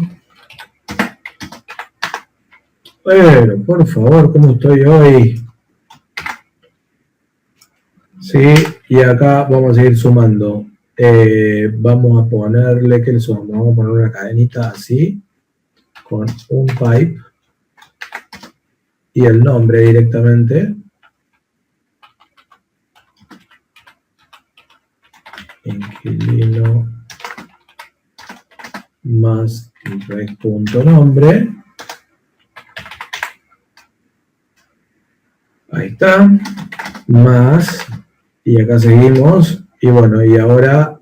[SPEAKER 1] Pero, por favor, ¿cómo estoy hoy? Sí, y acá vamos a seguir sumando. Vamos a ponerle, ¿qué le sumamos? Vamos a poner una cadenita así, con un pipe, y el nombre directamente. Inquilino más rec.nombre. Ahí está. Más, y acá seguimos. Y bueno, y ahora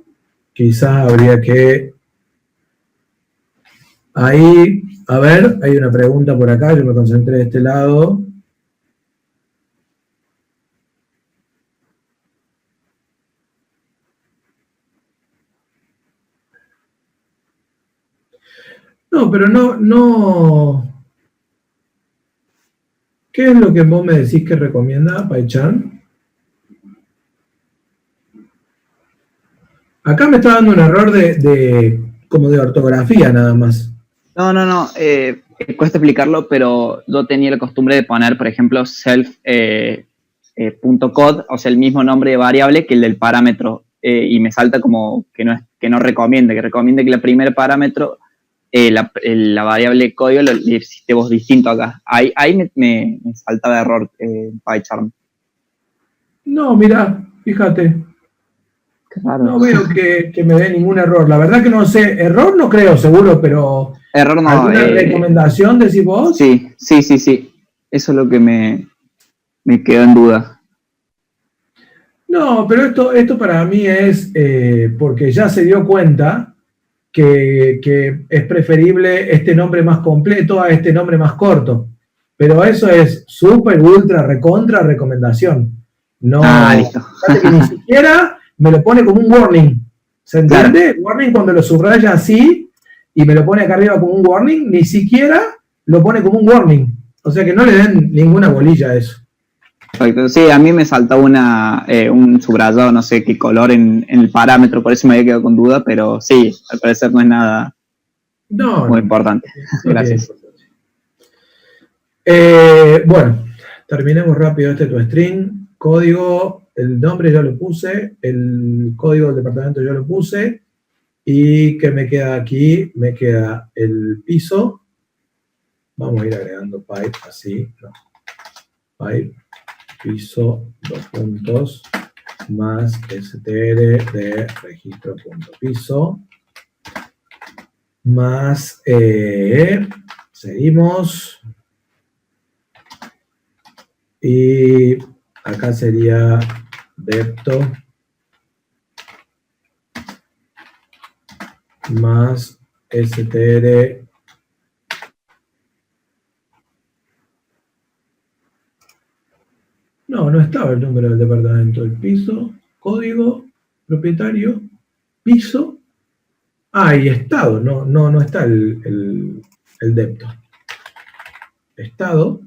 [SPEAKER 1] quizás habría que... Ahí, a ver, hay una pregunta por acá, yo me concentré de este lado. No, pero no... ¿Qué es lo que vos me decís que recomienda PyCharm? Acá me está dando un error como de ortografía nada más.
[SPEAKER 2] No, cuesta explicarlo, pero yo tenía la costumbre de poner, por ejemplo, self.code, o sea, el mismo nombre de variable que el del parámetro, y me salta como que no recomiende, que recomiende que el primer parámetro, la variable código, lo hiciste vos distinto acá. Ahí me saltaba de error PyCharm.
[SPEAKER 1] No, mira, fíjate.
[SPEAKER 2] Claro.
[SPEAKER 1] No veo que me dé ningún error. La verdad que no sé. Error no creo, seguro, pero...
[SPEAKER 2] Error no.
[SPEAKER 1] ¿Alguna recomendación decís vos?
[SPEAKER 2] Sí. Eso es lo que me quedó en duda.
[SPEAKER 1] No, pero esto para mí es porque ya se dio cuenta que es preferible este nombre más completo a este nombre más corto. Pero eso es súper, ultra, recontra recomendación. No,
[SPEAKER 2] listo.
[SPEAKER 1] Que ni siquiera me lo pone como un warning. ¿Se entiende? Claro. Warning cuando lo subraya así y me lo pone acá arriba como un warning, ni siquiera lo pone como un warning. O sea que no le den ninguna bolilla a eso.
[SPEAKER 2] Perfecto. Sí, a mí me saltó un subrayado, no sé qué color en el parámetro, por eso me había quedado con duda, pero sí, al parecer no es nada muy importante. Gracias.
[SPEAKER 1] Bueno, terminemos rápido este toString. Código, el nombre ya lo puse, el código del departamento ya lo puse, y ¿qué me queda aquí? Me queda el piso. Vamos a ir agregando pipe así, no. Pipe, piso, 2 puntos, más str de registro.piso, más, seguimos, y acá sería depto más str. No estaba el número del departamento. El piso, código, propietario, piso. Y estado. No está el depto. Estado.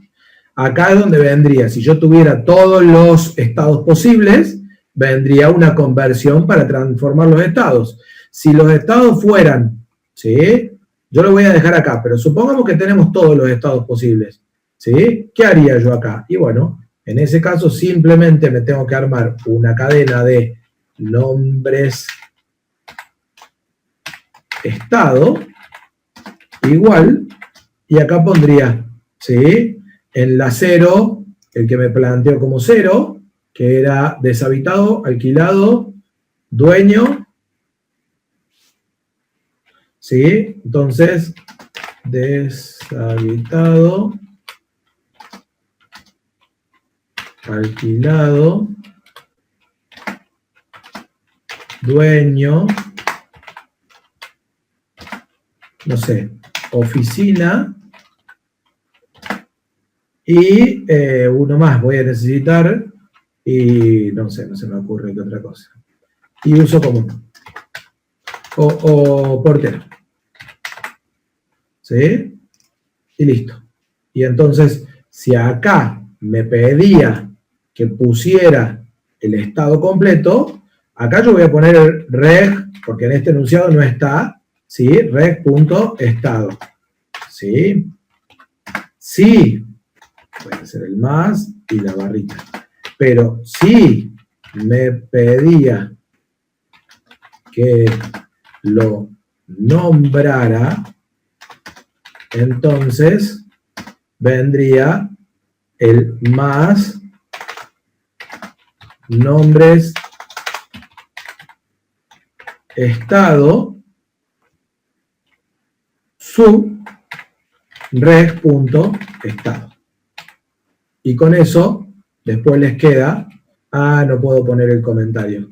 [SPEAKER 1] Acá es donde vendría, si yo tuviera todos los estados posibles, vendría una conversión para transformar los estados. Si los estados fueran, ¿sí? Yo lo voy a dejar acá, pero supongamos que tenemos todos los estados posibles, ¿sí? ¿Qué haría yo acá? Y bueno, en ese caso simplemente me tengo que armar una cadena de nombres estado igual, y acá pondría, ¿sí? En la 0, el que me planteó como 0, que era deshabitado, alquilado, dueño, ¿sí? Entonces, deshabitado, alquilado, dueño, no sé, oficina, y uno más voy a necesitar, y no sé, no se me ocurre qué otra cosa. Y uso común. O portero. ¿Sí? Y listo. Y entonces, si acá me pedía que pusiera el estado completo, acá yo voy a poner reg, porque en este enunciado no está, ¿sí? Reg.estado. ¿Sí? Sí. Voy a hacer el más y la barrita. Pero si me pedía que lo nombrara, entonces vendría el más nombres estado sub reg.estado. Y con eso, después les queda, no puedo poner el comentario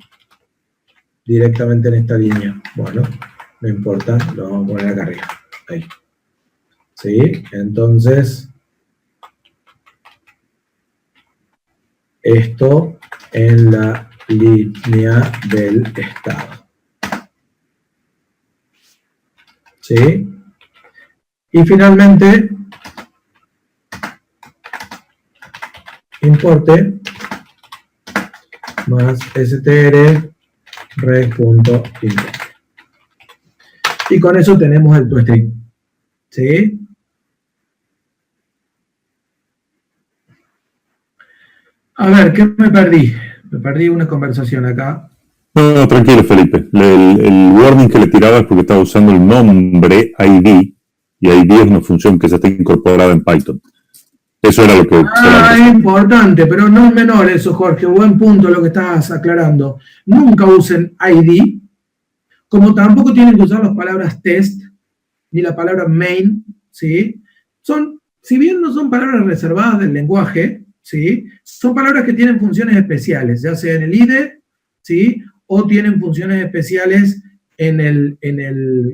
[SPEAKER 1] directamente en esta línea. Bueno, no importa, lo vamos a poner acá arriba. Ahí. ¿Sí? Entonces, esto en la línea del estado. ¿Sí? Y finalmente, importe más str reg.import. Y con eso tenemos el toString. ¿Sí? A ver, ¿qué me perdí? Me perdí una conversación acá.
[SPEAKER 3] No, tranquilo, Felipe. El warning que le tiraba es porque estaba usando el nombre ID, y ID es una función que ya está incorporada en Python. Eso era lo que...
[SPEAKER 1] es importante, pero no es menor eso, Jorge. Buen punto lo que estabas aclarando. Nunca usen ID, como tampoco tienen que usar las palabras test, ni la palabra main, ¿sí? Si bien no son palabras reservadas del lenguaje, ¿sí? Son palabras que tienen funciones especiales, ya sea en el IDE, ¿sí? O tienen funciones especiales en el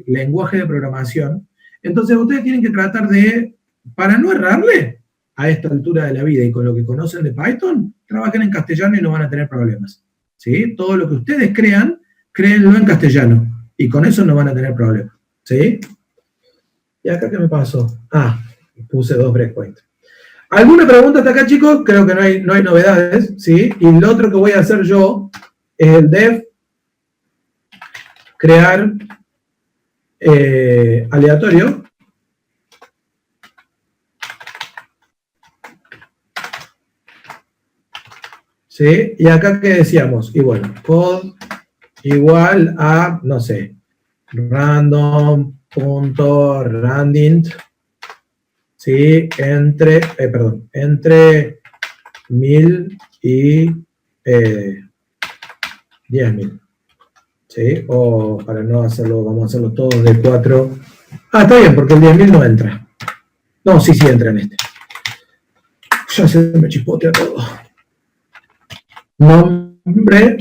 [SPEAKER 1] lenguaje de programación. Entonces ustedes tienen que tratar de, para no errarle, a esta altura de la vida y con lo que conocen de Python, trabajen en castellano y no van a tener problemas. ¿Sí? Todo lo que ustedes crean, créenlo en castellano. Y con eso no van a tener problemas. ¿Sí? ¿Y acá qué me pasó? Puse 2 breakpoints. ¿Alguna pregunta hasta acá, chicos? Creo que no hay novedades. ¿Sí? Y lo otro que voy a hacer yo es el def crear aleatorio. ¿Sí? Y acá, ¿qué decíamos? Y bueno, code igual a, no sé, random.randint, ¿sí? Entre 1000 y 10.000, ¿sí? O para no hacerlo, vamos a hacerlo todos de 4. Está bien, porque el 10.000 no entra. No, sí entra en este. Ya se me chispotea todo. Nombre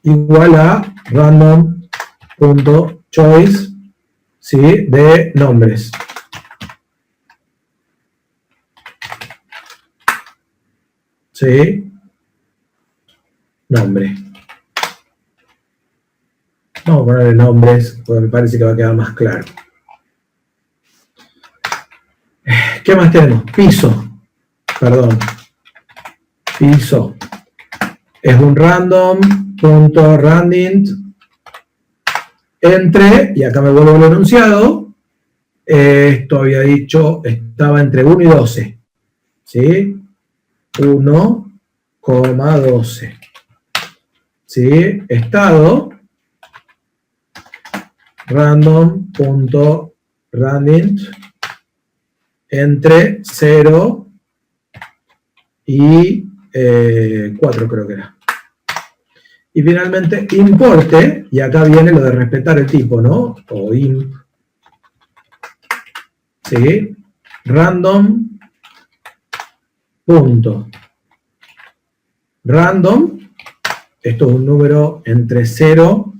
[SPEAKER 1] igual a random.randint. choice, ¿sí? De nombres. ¿Sí? Nombre. Vamos a ponerle nombres, porque me parece que va a quedar más claro. ¿Qué más tenemos? Piso. Perdón. Piso. Es un random.randint entre, y acá me vuelvo el enunciado, esto había dicho, estaba entre 1 y 12. ¿Sí? 1,12. ¿Sí? Estado random.randint entre 0 y 4 creo que era. Y finalmente importe, y acá viene lo de respetar el tipo, ¿no? O imp. ¿Sí? Random. Punto. Random. Esto es un número entre 0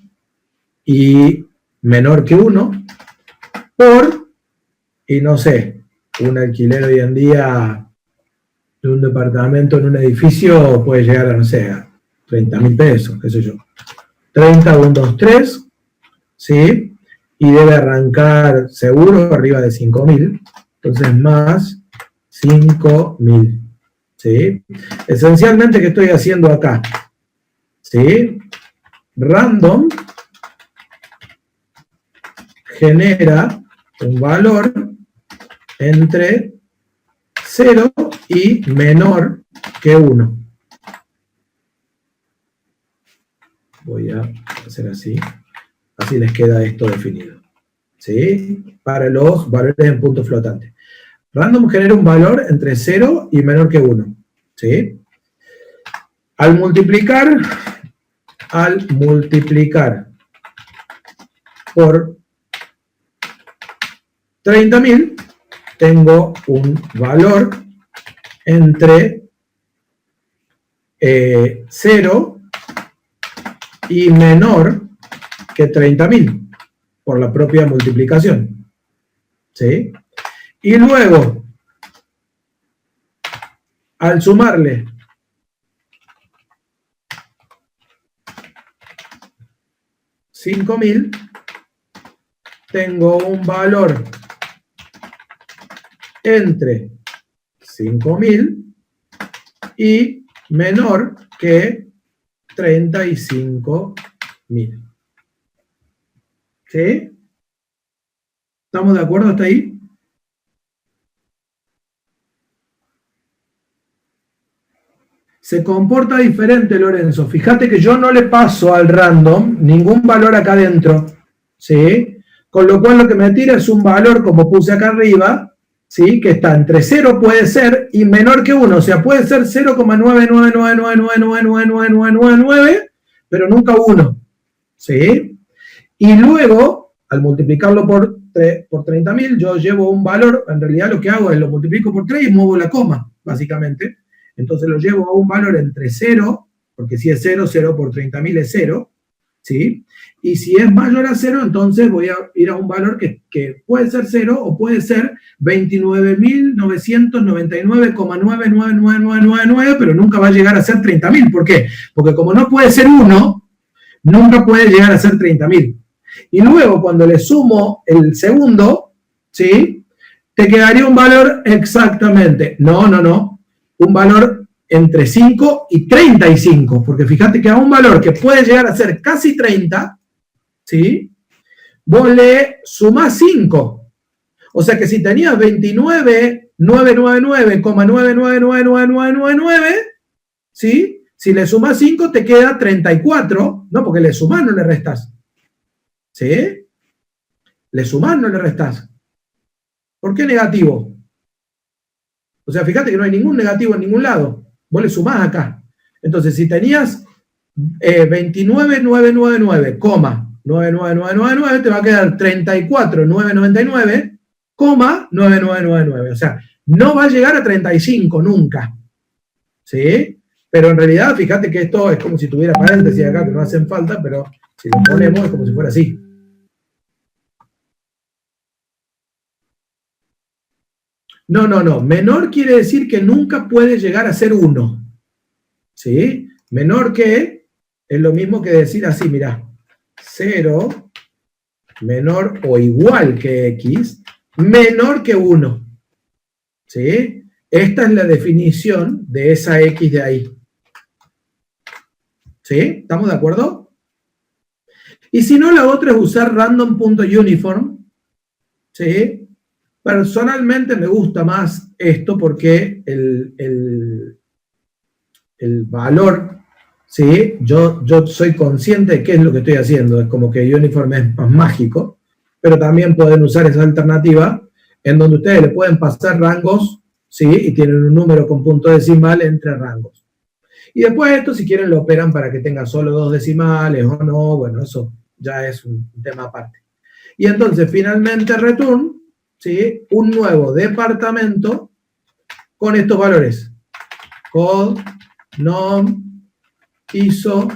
[SPEAKER 1] y menor que 1. Por, y no sé, un alquiler hoy en día de un departamento en un edificio puede llegar a, no sé, a 30.000 pesos, qué sé yo. 30,123, ¿sí? Y debe arrancar seguro arriba de 5.000, entonces más 5.000, ¿sí? Esencialmente, ¿qué estoy haciendo acá? ¿Sí? Random genera un valor entre 0 y menor que 1. Voy a hacer así. Así les queda esto definido. ¿Sí? Para los valores en punto flotante. Random genera un valor entre 0 y menor que 1. ¿Sí? Al multiplicar por 30.000, tengo un valor entre 0 y menor que 30.000 por la propia multiplicación. ¿Sí? Y luego, al sumarle $5.000, tengo un valor entre 5.000 y menor que 35.000. ¿Sí? ¿Estamos de acuerdo hasta ahí? Se comporta diferente, Lorenzo. Fíjate que yo no le paso al random ningún valor acá adentro, ¿sí? Con lo cual lo que me tira es un valor, como puse acá arriba, ¿sí? Que está entre 0 puede ser y menor que 1. O sea, puede ser 0,999999999, pero nunca 1, ¿sí? Y luego, al multiplicarlo por 30.000, yo llevo un valor, en realidad lo que hago es lo multiplico por 3 y muevo la coma, básicamente. Entonces lo llevo a un valor entre 0, porque si es 0, 0 por 30.000 es 0, ¿sí? Y si es mayor a 0, entonces voy a ir a un valor que puede ser 0 o puede ser 29.999,99999, pero nunca va a llegar a ser 30.000. ¿Por qué? Porque como no puede ser 1, nunca puede llegar a ser 30.000. Y luego, cuando le sumo el segundo, ¿sí? Te quedaría un valor exactamente, no, un valor entre 5 y 35, porque fíjate que a un valor que puede llegar a ser casi 30, ¿sí? Vos le sumás 5. O sea que si tenías 29.999,9999999, ¿sí? Si le sumás 5 te queda 34, no, porque le sumás, no le restás. ¿Sí? Le sumás, no le restás. ¿Por qué negativo? O sea, fíjate que no hay ningún negativo en ningún lado. Vos le sumás acá. Entonces, si tenías 29.999,99999, te va a quedar 34.999,9999. O sea, no va a llegar a 35 nunca. ¿Sí? Pero en realidad, fíjate que esto es como si tuviera paréntesis acá, que no hacen falta, pero si lo ponemos es como si fuera así. No. Menor quiere decir que nunca puede llegar a ser 1. ¿Sí? Menor que es lo mismo que decir así, mirá. 0 menor o igual que x, menor que 1. ¿Sí? Esta es la definición de esa x de ahí. ¿Sí? ¿Estamos de acuerdo? Y si no, la otra es usar random.uniform. ¿Sí? Personalmente me gusta más esto porque el valor, ¿sí? Yo soy consciente de qué es lo que estoy haciendo. Es como que uniform es más mágico, pero también pueden usar esa alternativa en donde ustedes le pueden pasar rangos, ¿sí? Y tienen un número con punto decimal entre rangos. Y después esto, si quieren, lo operan para que tenga solo 2 decimales o no. Bueno, eso ya es un tema aparte. Y entonces, finalmente, return, ¿sí? Un nuevo departamento con estos valores. Code, nom, ISO,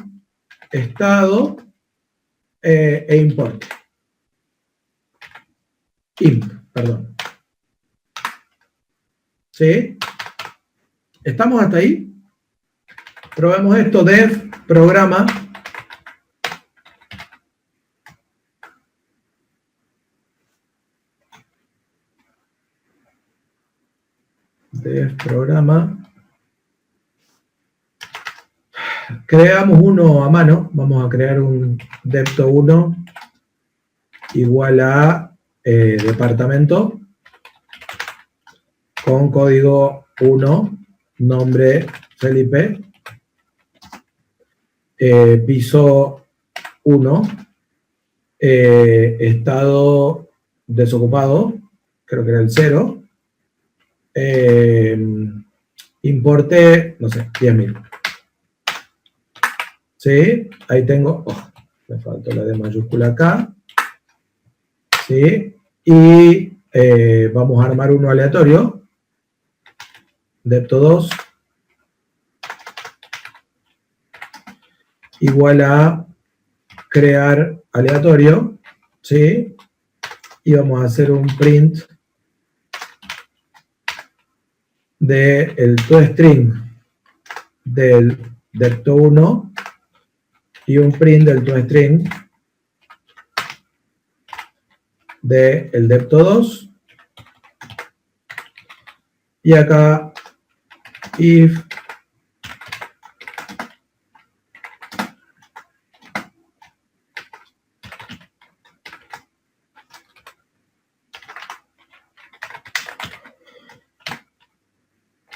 [SPEAKER 1] estado e importe. Imp, perdón. ¿Sí? ¿Estamos hasta ahí? Probemos esto, dev, programa. Dev, programa. Creamos uno a mano. Vamos a crear un depto1 igual a departamento con código 1, nombre Felipe, piso 1, estado desocupado, creo que era el 0, importe, no sé, 10.000. ¿Sí? Ahí tengo, me faltó la D mayúscula acá. ¿Sí? Y vamos a armar uno aleatorio. Depto2 igual a crear aleatorio, ¿sí? Y vamos a hacer un print del toString del depto1 y un print del toString del depto2. Y acá if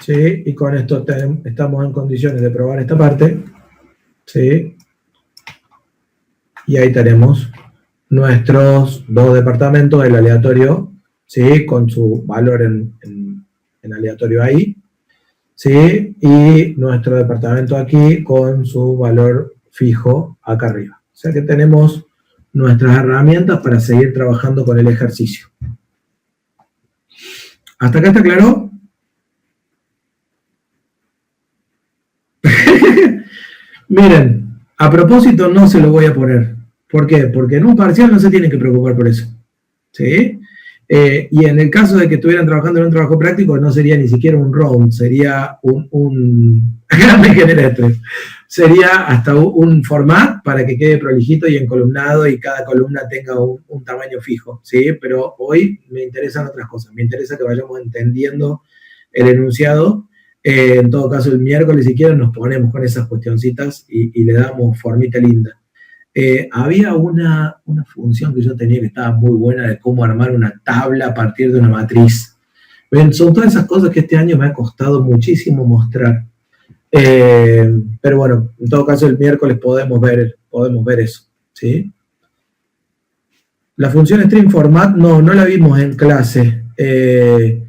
[SPEAKER 1] ¿sí? Y con esto estamos en condiciones de probar esta parte, ¿sí? Y ahí tenemos nuestros 2 departamentos, el aleatorio, ¿sí? Con su valor en aleatorio ahí, ¿sí? Y nuestro departamento aquí con su valor fijo acá arriba. O sea que tenemos nuestras herramientas para seguir trabajando con el ejercicio. ¿Hasta acá está claro? Miren, a propósito no se lo voy a poner. ¿Por qué? Porque en un parcial no se tienen que preocupar por eso. ¿Sí? Y en el caso de que estuvieran trabajando en un trabajo práctico, no sería ni siquiera un round, sería me genera estrés. Sería hasta un format para que quede prolijito y encolumnado y cada columna tenga un tamaño fijo, ¿sí? Pero hoy me interesan otras cosas, me interesa que vayamos entendiendo el enunciado. En todo caso, el miércoles, si quieren, nos ponemos con esas cuestioncitas y le damos formita linda. Había una función que yo tenía que estaba muy buena de cómo armar una tabla a partir de una matriz. Ven, son todas esas cosas que este año me ha costado muchísimo mostrar. Pero bueno, en todo caso el miércoles podemos ver eso, ¿sí? La función string format no la vimos en clase. En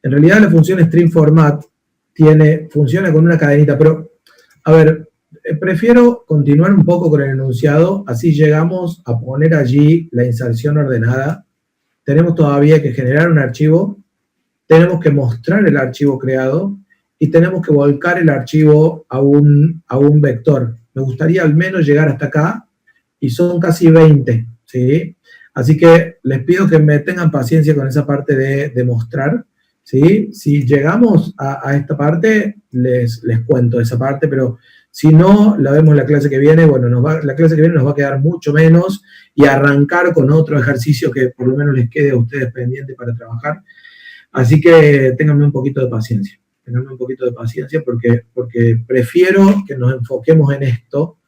[SPEAKER 1] realidad la función string format funciona con una cadenita, pero a ver, prefiero continuar un poco con el enunciado, así llegamos a poner allí la inserción ordenada. Tenemos todavía que generar un archivo, tenemos que mostrar el archivo creado y tenemos que volcar el archivo a un vector. Me gustaría al menos llegar hasta acá y son casi 20, ¿sí? Así que les pido que me tengan paciencia con esa parte de mostrar, ¿sí? Si llegamos a esta parte, les cuento esa parte, pero si no, la vemos la clase que viene, bueno, la clase que viene nos va a quedar mucho menos y arrancar con otro ejercicio que por lo menos les quede a ustedes pendiente para trabajar. Así que ténganme un poquito de paciencia. Ténganme un poquito de paciencia porque prefiero que nos enfoquemos en esto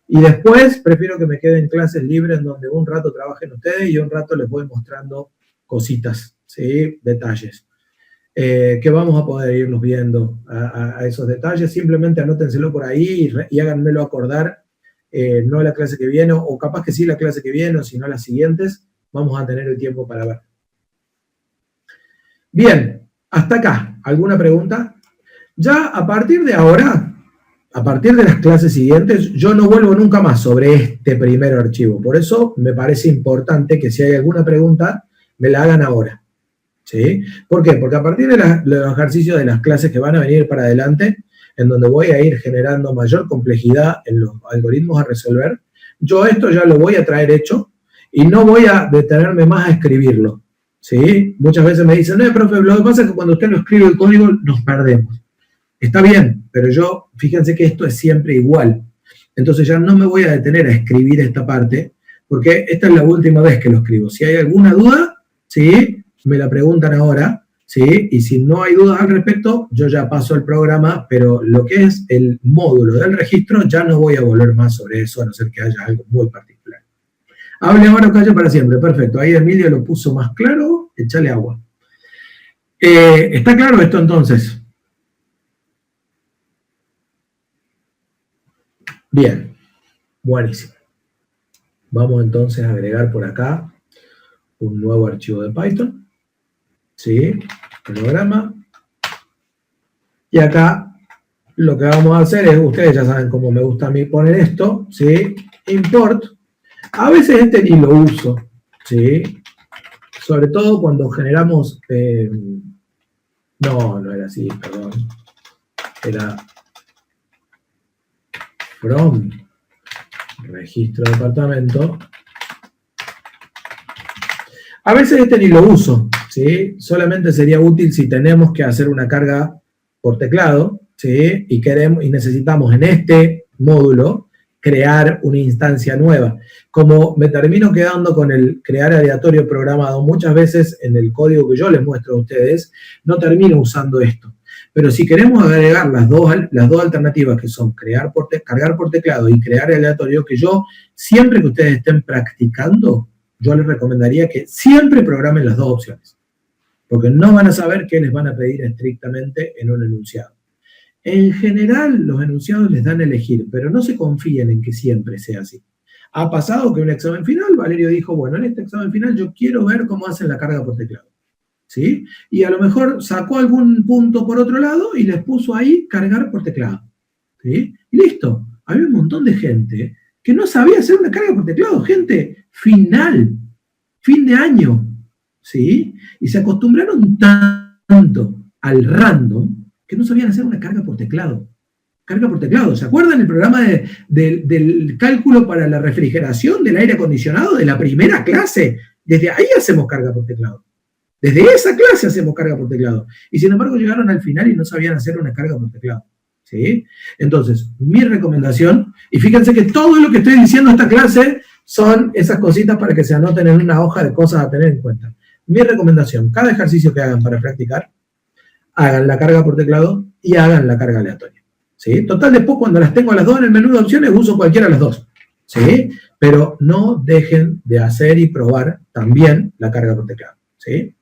[SPEAKER 1] y después prefiero que me queden clases libres en donde un rato trabajen ustedes y un rato les voy mostrando cositas, ¿sí? Detalles. Que vamos a poder irlos viendo a esos detalles. Simplemente anótenselo por ahí y háganmelo acordar, no la clase que viene, o capaz que sí la clase que viene, o si no las siguientes, vamos a tener el tiempo para ver. Bien, hasta acá. ¿Alguna pregunta? Ya a partir de ahora, a partir de las clases siguientes, yo no vuelvo nunca más sobre este primer archivo. Por eso me parece importante que si hay alguna pregunta, me la hagan ahora. ¿Sí? ¿Por qué? Porque a partir de los ejercicios de las clases que van a venir para adelante, en donde voy a ir generando mayor complejidad en los algoritmos a resolver, yo esto ya lo voy a traer hecho y no voy a detenerme más a escribirlo. ¿Sí? Muchas veces me dicen, no, profe, lo que pasa es que cuando usted lo escribe el código nos perdemos. Está bien, pero yo, fíjense que esto es siempre igual. Entonces ya no me voy a detener a escribir esta parte, porque esta es la última vez que lo escribo. Si hay alguna duda, ¿sí?, me la preguntan ahora, ¿sí? Y si no hay dudas al respecto, yo ya paso el programa, pero lo que es el módulo del registro, ya no voy a volver más sobre eso, a no ser que haya algo muy particular. Hable ahora o calle para siempre, perfecto. Ahí Emilio lo puso más claro, échale agua. ¿Está claro esto entonces? Bien, buenísimo. Vamos entonces a agregar por acá un nuevo archivo de Python. ¿Sí? Programa. Y acá lo que vamos a hacer es, ustedes ya saben cómo me gusta a mí poner esto, ¿sí? Import. A veces este ni lo uso, ¿sí? Sobre todo cuando generamos... no era así, perdón. Era from registro de departamento. A veces este ni lo uso, ¿sí? Solamente sería útil si tenemos que hacer una carga por teclado, ¿sí? Y necesitamos en este módulo crear una instancia nueva. Como me termino quedando con el crear aleatorio programado, muchas veces en el código que yo les muestro a ustedes, no termino usando esto. Pero si queremos agregar las dos alternativas que son cargar por teclado y crear aleatorio, que yo, siempre que ustedes estén practicando, yo les recomendaría que siempre programen las dos opciones, porque no van a saber qué les van a pedir estrictamente en un enunciado. En general, los enunciados les dan a elegir, pero no se confíen en que siempre sea así. Ha pasado que en un examen final, Valerio dijo, bueno, en este examen final yo quiero ver cómo hacen la carga por teclado. ¿Sí? Y a lo mejor sacó algún punto por otro lado y les puso ahí cargar por teclado. ¿Sí? Y listo. Había un montón de gente que no sabía hacer una carga por teclado, gente final, fin de año, ¿sí? Y se acostumbraron tanto al random que no sabían hacer una carga por teclado. Carga por teclado, ¿se acuerdan el programa del cálculo para la refrigeración del aire acondicionado de la primera clase? Desde ahí hacemos carga por teclado. Desde esa clase hacemos carga por teclado. Y sin embargo llegaron al final y no sabían hacer una carga por teclado. ¿Sí? Entonces, mi recomendación, y fíjense que todo lo que estoy diciendo en esta clase son esas cositas para que se anoten en una hoja de cosas a tener en cuenta. Mi recomendación, cada ejercicio que hagan para practicar, hagan la carga por teclado y hagan la carga aleatoria. ¿Sí? Total, después cuando las tengo a las dos en el menú de opciones, uso cualquiera de las dos. ¿Sí? Pero no dejen de hacer y probar también la carga por teclado. ¿Sí?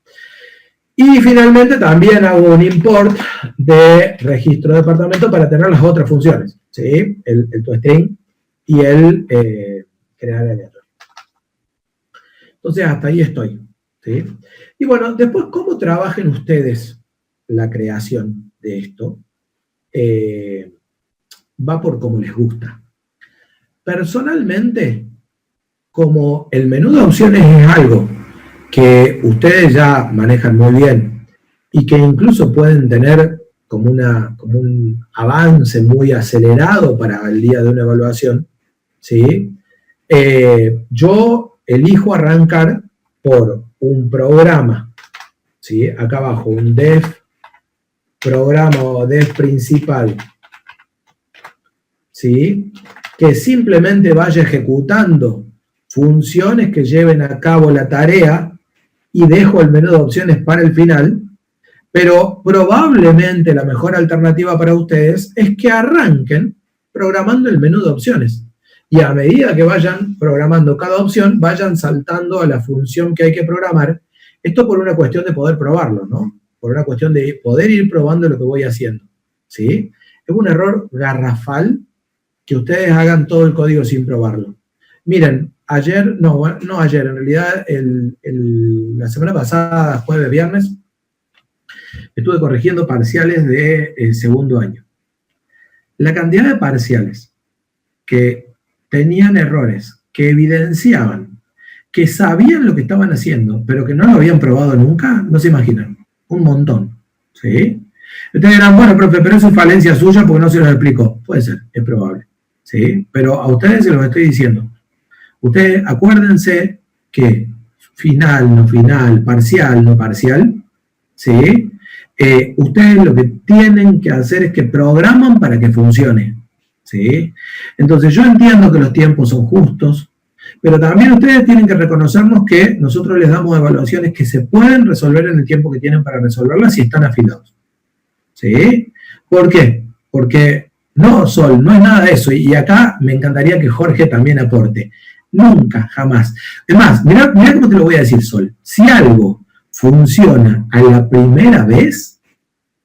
[SPEAKER 1] Y finalmente también hago un import de registro de departamento para tener las otras funciones, ¿sí? El toString y el crear aleatorio. Entonces hasta ahí estoy, ¿sí? Y bueno, después, ¿cómo trabajen ustedes la creación de esto? Va por cómo les gusta. Personalmente, como el menú de opciones es algo que ustedes ya manejan muy bien y que incluso pueden tener como un avance muy acelerado para el día de una evaluación, ¿sí? Yo elijo arrancar por un programa ¿sí? Acá abajo, un def programa o def principal, ¿sí? Que simplemente vaya ejecutando funciones que lleven a cabo la tarea y dejo el menú de opciones para el final, pero probablemente la mejor alternativa para ustedes es que arranquen programando el menú de opciones. Y a medida que vayan programando cada opción, vayan saltando a la función que hay que programar. Esto por una cuestión de poder probarlo, ¿no? Por una cuestión de poder ir probando lo que voy haciendo, ¿sí? Es un error garrafal que ustedes hagan todo el código sin probarlo. Miren, no ayer, en realidad la semana pasada, jueves, viernes, estuve corrigiendo parciales de segundo año. La cantidad de parciales que tenían errores, que evidenciaban, que sabían lo que estaban haciendo, pero que no lo habían probado nunca, no se imaginan. Un montón, ¿sí? Ustedes dirán, bueno, profe, pero eso es falencia suya porque no se los explicó. Puede ser, es probable, ¿sí? Pero a ustedes se los estoy diciendo. Ustedes acuérdense que final, no final, parcial, no parcial, ¿sí? Ustedes lo que tienen que hacer es que programan para que funcione, ¿sí? Entonces yo entiendo que los tiempos son justos, pero también ustedes tienen que reconocernos que nosotros les damos evaluaciones que se pueden resolver en el tiempo que tienen para resolverlas si están afilados, ¿sí? ¿Por qué? Porque no, Sol, no es nada de eso, y acá me encantaría que Jorge también aporte. Nunca, jamás. Es más, mirá cómo te lo voy a decir, Sol. Si algo funciona a la primera vez,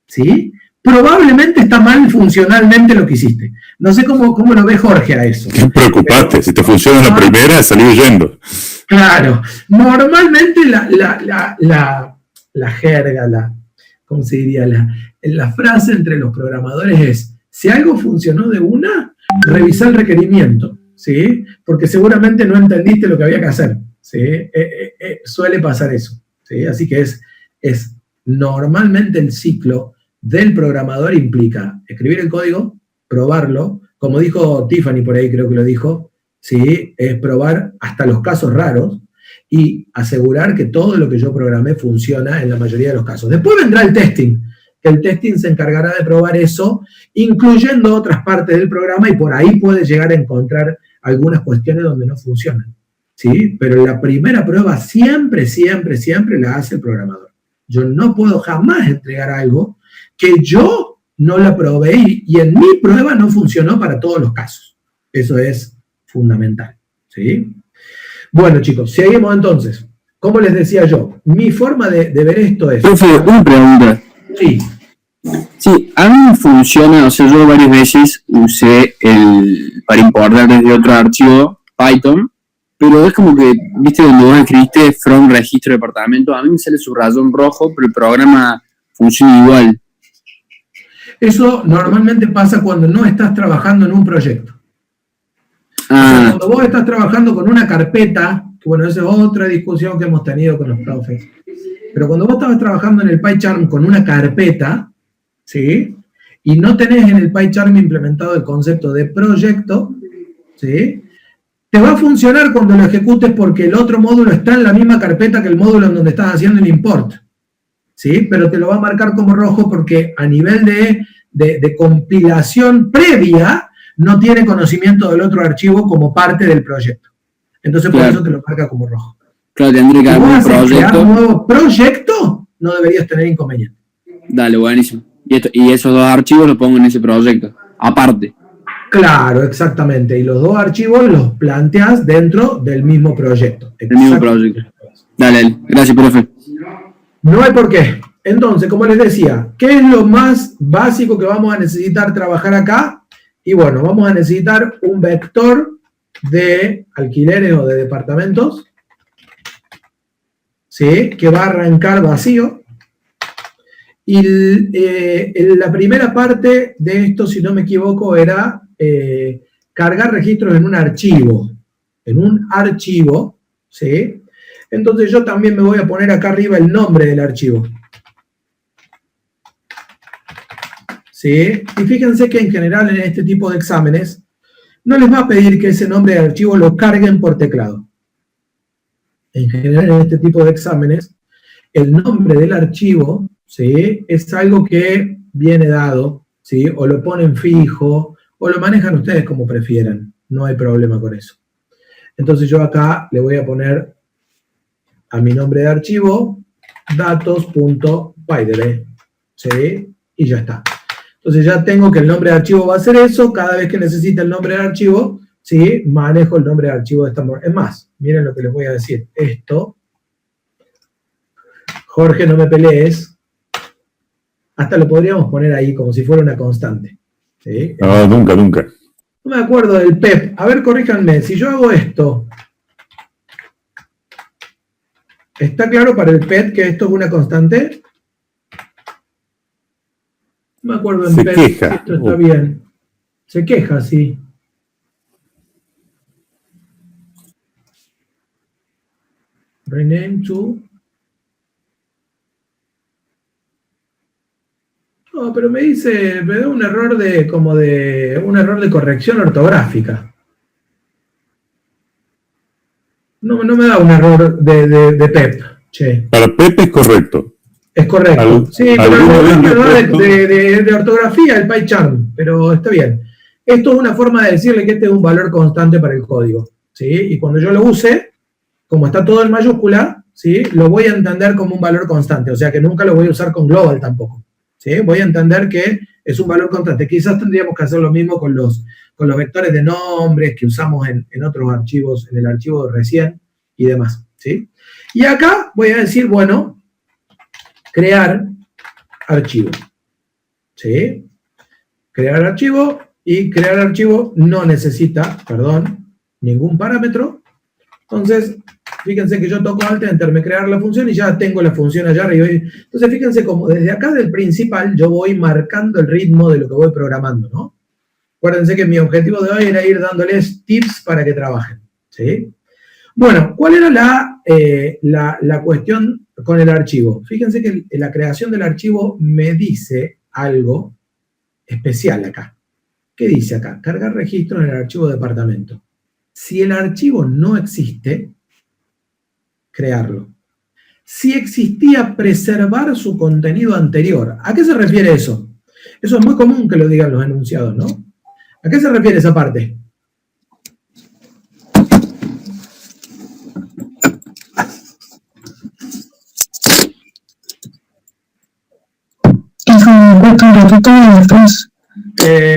[SPEAKER 1] ¿sí? Probablemente está mal funcionalmente lo que hiciste. No sé cómo lo ve Jorge a eso.
[SPEAKER 3] ¿Qué preocupaste?
[SPEAKER 1] Pero,
[SPEAKER 3] si te funciona la primera, salí huyendo.
[SPEAKER 1] Claro. Normalmente la jerga, ¿cómo se diría? La frase entre los programadores es, si algo funcionó de una, revisa el requerimiento, ¿sí? Porque seguramente no entendiste lo que había que hacer, ¿sí? Suele pasar eso, ¿sí? Así que es normalmente el ciclo del programador implica escribir el código, probarlo, como dijo Tiffany por ahí, creo que lo dijo, ¿sí? Es probar hasta los casos raros y asegurar que todo lo que yo programé funciona en la mayoría de los casos. Después vendrá el testing. El testing se encargará de probar eso, incluyendo otras partes del programa, y por ahí puede llegar a encontrar algunas cuestiones donde no funcionan, ¿sí? Pero la primera prueba siempre la hace el programador. Yo no puedo jamás entregar algo que yo no la probé y en mi prueba no funcionó para todos los casos. Eso es fundamental, ¿sí? Bueno, chicos, seguimos entonces. Como les decía yo, mi forma de ver esto es...
[SPEAKER 6] Profe, una pregunta.
[SPEAKER 1] Sí.
[SPEAKER 6] Sí, a mí me funciona, o sea, yo varias veces usé para importar desde otro archivo Python, pero es como que, viste, donde vos escribiste from registro de departamento, a mí me sale subrayado en rojo, pero el programa funciona igual.
[SPEAKER 1] Eso normalmente pasa cuando no estás trabajando en un proyecto. O sea, cuando vos estás trabajando con una carpeta, que bueno, esa es otra discusión que hemos tenido con los profes, pero cuando vos estabas trabajando en el PyCharm con una carpeta, ¿sí? Y no tenés en el PyCharm implementado el concepto de proyecto, ¿sí? Te va a funcionar cuando lo ejecutes porque el otro módulo está en la misma carpeta que el módulo en donde estás haciendo el import, ¿sí? Pero te lo va a marcar como rojo porque a nivel de compilación previa no tiene conocimiento del otro archivo como parte del proyecto. Entonces por eso te lo marca como rojo.
[SPEAKER 6] Claro, tendría que haber un
[SPEAKER 1] proyecto. Un nuevo proyecto, no deberías tener inconveniente.
[SPEAKER 6] Dale, buenísimo. Y esos dos archivos los pongo en ese proyecto, aparte.
[SPEAKER 1] Claro, exactamente. Y los dos archivos los planteas dentro del mismo proyecto.
[SPEAKER 6] El mismo proyecto. Dale, gracias, profe.
[SPEAKER 1] No hay por qué. Entonces, como les decía, ¿qué es lo más básico que vamos a necesitar trabajar acá? Y bueno, vamos a necesitar un vector de alquileres o de departamentos, ¿sí? Que va a arrancar vacío. Y la primera parte de esto, si no me equivoco, era cargar registros en un archivo. ¿Sí? Entonces yo también me voy a poner acá arriba el nombre del archivo. ¿Sí? Y fíjense que en general en este tipo de exámenes no les va a pedir que ese nombre de archivo lo carguen por teclado. En general en este tipo de exámenes el nombre del archivo, ¿sí? Es algo que viene dado, ¿sí? O lo ponen fijo, o lo manejan ustedes como prefieran. No hay problema con eso. Entonces yo acá le voy a poner a mi nombre de archivo datos.pydb, ¿sí? Y ya está. Entonces ya tengo que el nombre de archivo va a ser eso. Cada vez que necesite el nombre de archivo, ¿sí? Manejo el nombre de archivo de esta manera. Es más, miren lo que les voy a decir. Esto, Jorge, no me pelees. Hasta lo podríamos poner ahí como si fuera una constante, ¿sí?
[SPEAKER 3] No, nunca, nunca.
[SPEAKER 1] No me acuerdo del PEP. A ver, corríjanme. Si yo hago esto, ¿está claro para el PEP que esto es una constante? No me acuerdo en
[SPEAKER 3] Se
[SPEAKER 1] PEP
[SPEAKER 3] queja.
[SPEAKER 1] si esto está bien. Se queja, sí. Rename to. No, pero me da un error un error de corrección ortográfica. No me da un error de PEP, che.
[SPEAKER 3] Para Pepe es correcto.
[SPEAKER 1] Es correcto. Sí, pero
[SPEAKER 3] alguna vez
[SPEAKER 1] me da
[SPEAKER 3] yo-
[SPEAKER 1] de ortografía el PyCharm, pero está bien. Esto es una forma de decirle que este es un valor constante para el código, ¿sí? Y cuando yo lo use, como está todo en mayúscula, ¿sí? Lo voy a entender como un valor constante, o sea que nunca lo voy a usar con global tampoco, ¿sí? Voy a entender que es un valor constante. Quizás tendríamos que hacer lo mismo con los vectores de nombres que usamos en otros archivos, en el archivo recién y demás, ¿sí? Y acá voy a decir, bueno, crear archivo, ¿sí? Crear archivo, y crear archivo no necesita, ningún parámetro. Entonces, fíjense que yo toco Alt, Enter, me crear la función y ya tengo la función allá arriba. Entonces, fíjense como desde acá del principal yo voy marcando el ritmo de lo que voy programando, ¿no? Acuérdense que mi objetivo de hoy era ir dándoles tips para que trabajen, ¿sí? Bueno, ¿cuál era la cuestión con el archivo? Fíjense que la creación del archivo me dice algo especial acá. ¿Qué dice acá? Cargar registro en el archivo de departamento. Si el archivo no existe, crearlo. Si existía, preservar su contenido anterior. ¿A qué se refiere eso? Eso es muy común que lo digan los enunciados, ¿no? ¿A qué se refiere esa parte?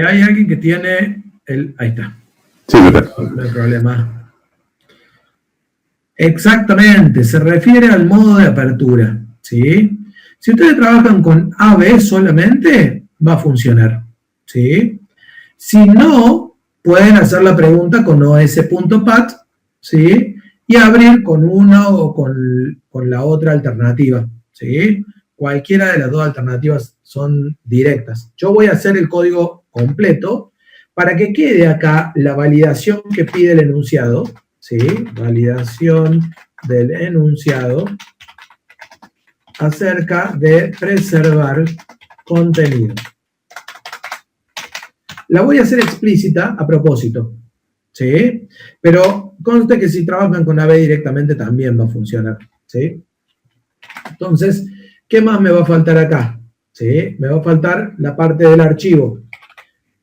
[SPEAKER 1] Hay alguien que tiene ahí está.
[SPEAKER 3] Sí, verdad.
[SPEAKER 1] No hay problema. Exactamente, se refiere al modo de apertura, ¿sí? Si ustedes trabajan con AB solamente, va a funcionar, ¿sí? Si no, pueden hacer la pregunta con os.pat, ¿sí? Y abrir con una o con la otra alternativa, ¿sí? Cualquiera de las dos alternativas son directas. Yo voy a hacer el código completo para que quede acá la validación que pide el enunciado, ¿sí? Validación del enunciado acerca de preservar contenido. La voy a hacer explícita a propósito, ¿sí? Pero conste que si trabajan con AB directamente también va a funcionar, ¿sí? Entonces, ¿qué más me va a faltar acá? ¿Sí? Me va a faltar la parte del archivo.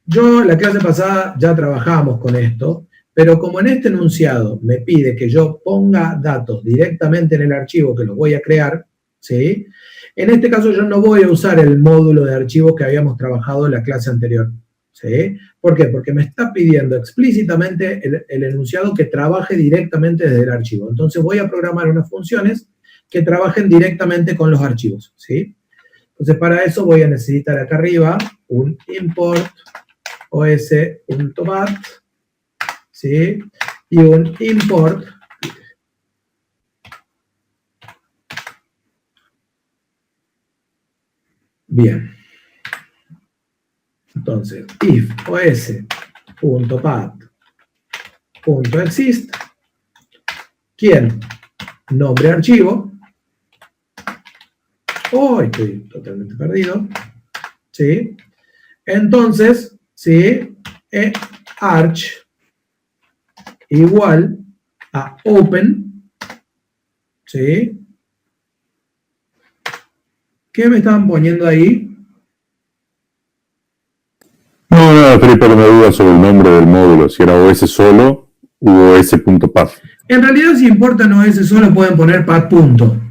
[SPEAKER 1] Yo la clase pasada ya trabajamos con esto, pero como en este enunciado me pide que yo ponga datos directamente en el archivo que los voy a crear, ¿sí? En este caso yo no voy a usar el módulo de archivos que habíamos trabajado en la clase anterior, ¿sí? ¿Por qué? Porque me está pidiendo explícitamente el enunciado que trabaje directamente desde el archivo. Entonces voy a programar unas funciones que trabajen directamente con los archivos, ¿sí? Entonces para eso voy a necesitar acá arriba un import os.bat, ¿sí? Y un import bien. Entonces, if os.pat.exist, ¿quién? Nombre archivo. Oh, estoy totalmente perdido. ¿Sí? Entonces, ¿sí? Arch igual a open, ¿sí? ¿Qué me estaban poniendo ahí?
[SPEAKER 3] No, Felipe, no me duda sobre el nombre del módulo, si era OS solo u OS.path.
[SPEAKER 1] En realidad, si importa no ese solo, pueden poner path punto.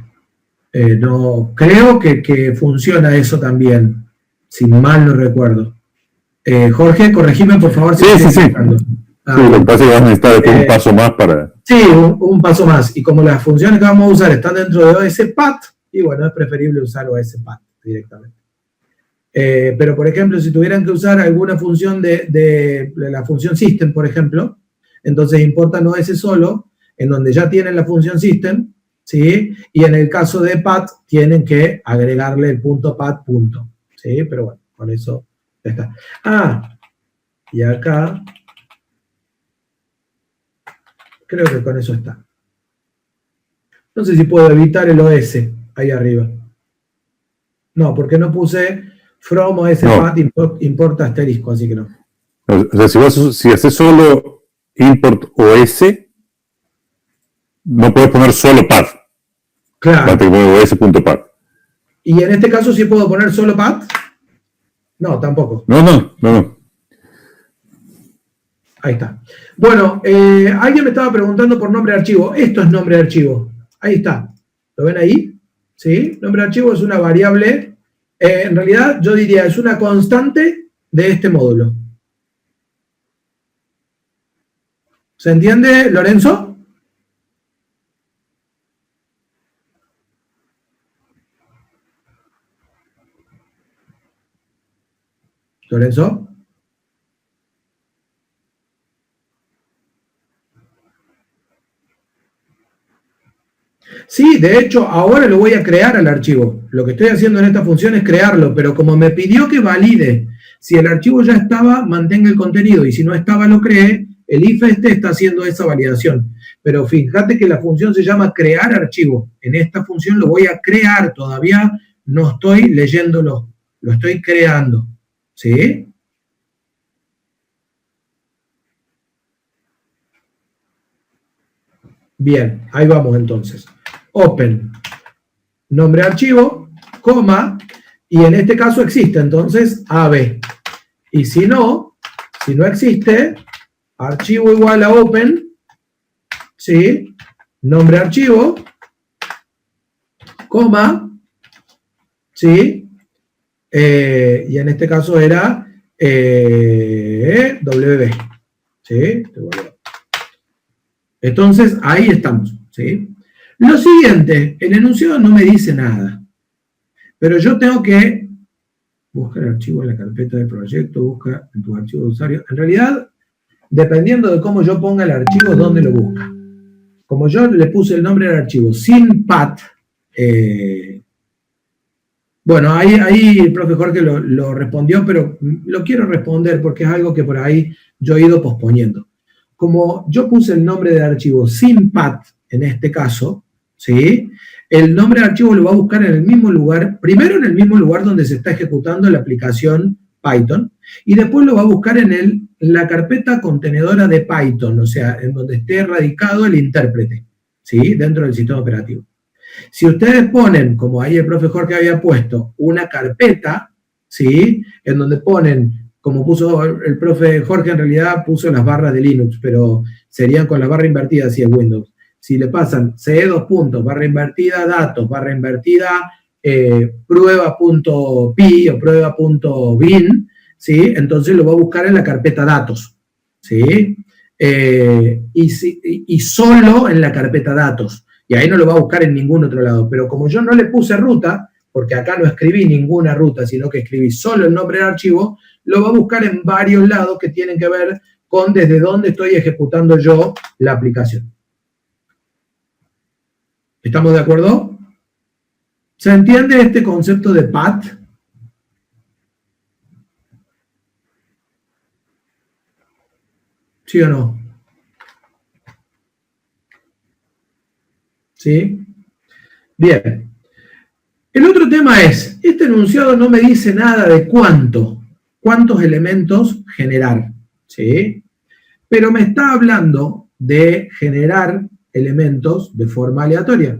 [SPEAKER 1] No, creo que funciona eso también, si mal no recuerdo. Jorge, corregime por favor.
[SPEAKER 3] Sí. Sí, lo que pasa es que vas a necesitar después un paso más para...
[SPEAKER 1] Sí, un paso más. Y como las funciones que vamos a usar están dentro de OSPath, y bueno, es preferible usar OSPath directamente. Pero, por ejemplo, si tuvieran que usar alguna función de la función system, por ejemplo, entonces importan OS solo, en donde ya tienen la función system, ¿sí? Y en el caso de path, tienen que agregarle el punto path punto, ¿sí? Pero bueno, con eso ya está. Ah, y acá... Creo que con eso está. No sé si puedo evitar el OS ahí arriba. No, porque no puse from OSPath importa asterisco, así que no.
[SPEAKER 3] O sea, si haces solo import OS, no puedes poner solo path.
[SPEAKER 1] Claro.
[SPEAKER 3] Vas a poner OS.path.
[SPEAKER 1] ¿Y en este caso sí puedo poner solo path? No, tampoco.
[SPEAKER 3] No.
[SPEAKER 1] Ahí está. Bueno, alguien me estaba preguntando por nombre de archivo. Esto es nombre de archivo. Ahí está. ¿Lo ven ahí? ¿Sí? Nombre de archivo es una variable. En realidad, yo diría, es una constante de este módulo. ¿Se entiende, Lorenzo? ¿Lorenzo? Sí, de hecho, ahora lo voy a crear al archivo. Lo que estoy haciendo en esta función es crearlo, pero como me pidió que valide, si el archivo ya estaba, mantenga el contenido, y si no estaba, lo cree, el if está haciendo esa validación. Pero fíjate que la función se llama crear archivo. En esta función lo voy a crear, todavía no estoy leyéndolo, lo estoy creando. ¿Sí? Bien, ahí vamos entonces. Open, nombre de archivo, coma, y en este caso existe, entonces AB. Y si no existe, archivo igual a open, ¿sí? Nombre de archivo, coma, ¿sí? Y en este caso era WB, ¿sí? Entonces, ahí estamos, ¿sí? Lo siguiente, el enunciado no me dice nada, pero yo tengo que buscar archivo en la carpeta de proyecto, busca en tu archivo de usuario. En realidad, dependiendo de cómo yo ponga el archivo, ¿dónde lo busca? Como yo le puse el nombre del archivo sin path, bueno, ahí el profe Jorge lo respondió, pero lo quiero responder porque es algo que por ahí yo he ido posponiendo. Como yo puse el nombre del archivo sin path, en este caso, ¿sí? El nombre de archivo lo va a buscar en el mismo lugar, primero en el mismo lugar donde se está ejecutando la aplicación Python, y después lo va a buscar en la carpeta contenedora de Python, o sea, en donde esté radicado el intérprete, ¿sí? Dentro del sistema operativo. Si ustedes ponen, como ahí el profe Jorge había puesto, una carpeta, ¿sí? En donde ponen, como puso el profe Jorge, en realidad puso las barras de Linux, pero serían con la barra invertida si es Windows. Si le pasan CE2 puntos, barra invertida, datos, barra invertida, prueba.py o prueba.bin, ¿sí? Entonces lo va a buscar en la carpeta datos, ¿sí? Y solo en la carpeta datos. Y ahí no lo va a buscar en ningún otro lado. Pero como yo no le puse ruta, porque acá no escribí ninguna ruta, sino que escribí solo el nombre del archivo, lo va a buscar en varios lados que tienen que ver con desde dónde estoy ejecutando yo la aplicación. ¿Estamos de acuerdo? ¿Se entiende este concepto de path? ¿Sí o no? ¿Sí? Bien. El otro tema es, este enunciado no me dice nada de cuántos elementos generar, ¿sí? Pero me está hablando de generar elementos de forma aleatoria,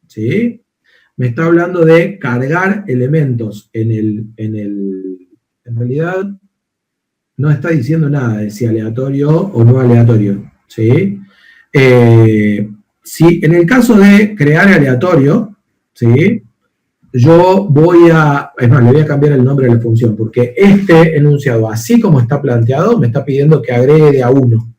[SPEAKER 1] ¿sí? me está hablando de cargar elementos en realidad no está diciendo nada de si aleatorio o no aleatorio, ¿sí? Si en el caso de crear aleatorio, ¿sí? Yo voy a, es más, le voy a cambiar el nombre de la función, porque este enunciado, así como está planteado, me está pidiendo que agregue de a uno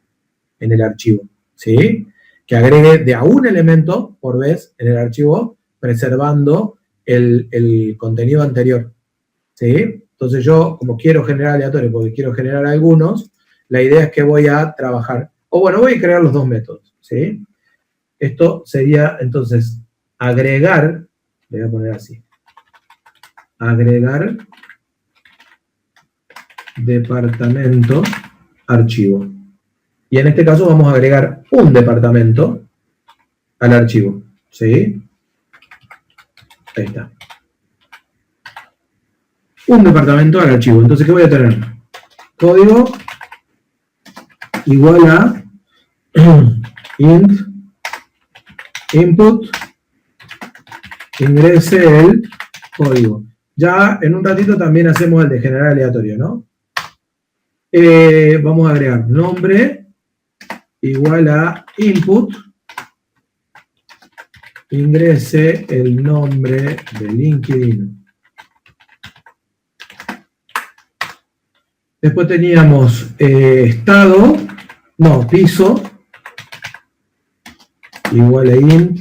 [SPEAKER 1] en el archivo, ¿sí? Que agregue de a un elemento por vez en el archivo, preservando el contenido anterior, ¿sí? Entonces yo, como quiero generar aleatorio, porque quiero generar algunos, la idea es que voy a trabajar, o bueno, voy a crear los dos métodos, ¿sí? Esto sería, entonces, agregar, le voy a poner así, agregar departamento archivo. Y en este caso vamos a agregar un departamento al archivo, ¿sí? Ahí está. Un departamento al archivo. Entonces, ¿qué voy a tener? Código igual a int input ingrese el código. Ya en un ratito también hacemos el de generar aleatorio, ¿no? Vamos a agregar nombre igual a input ingrese el nombre del inquilino. Después teníamos estado, no, piso, igual a int.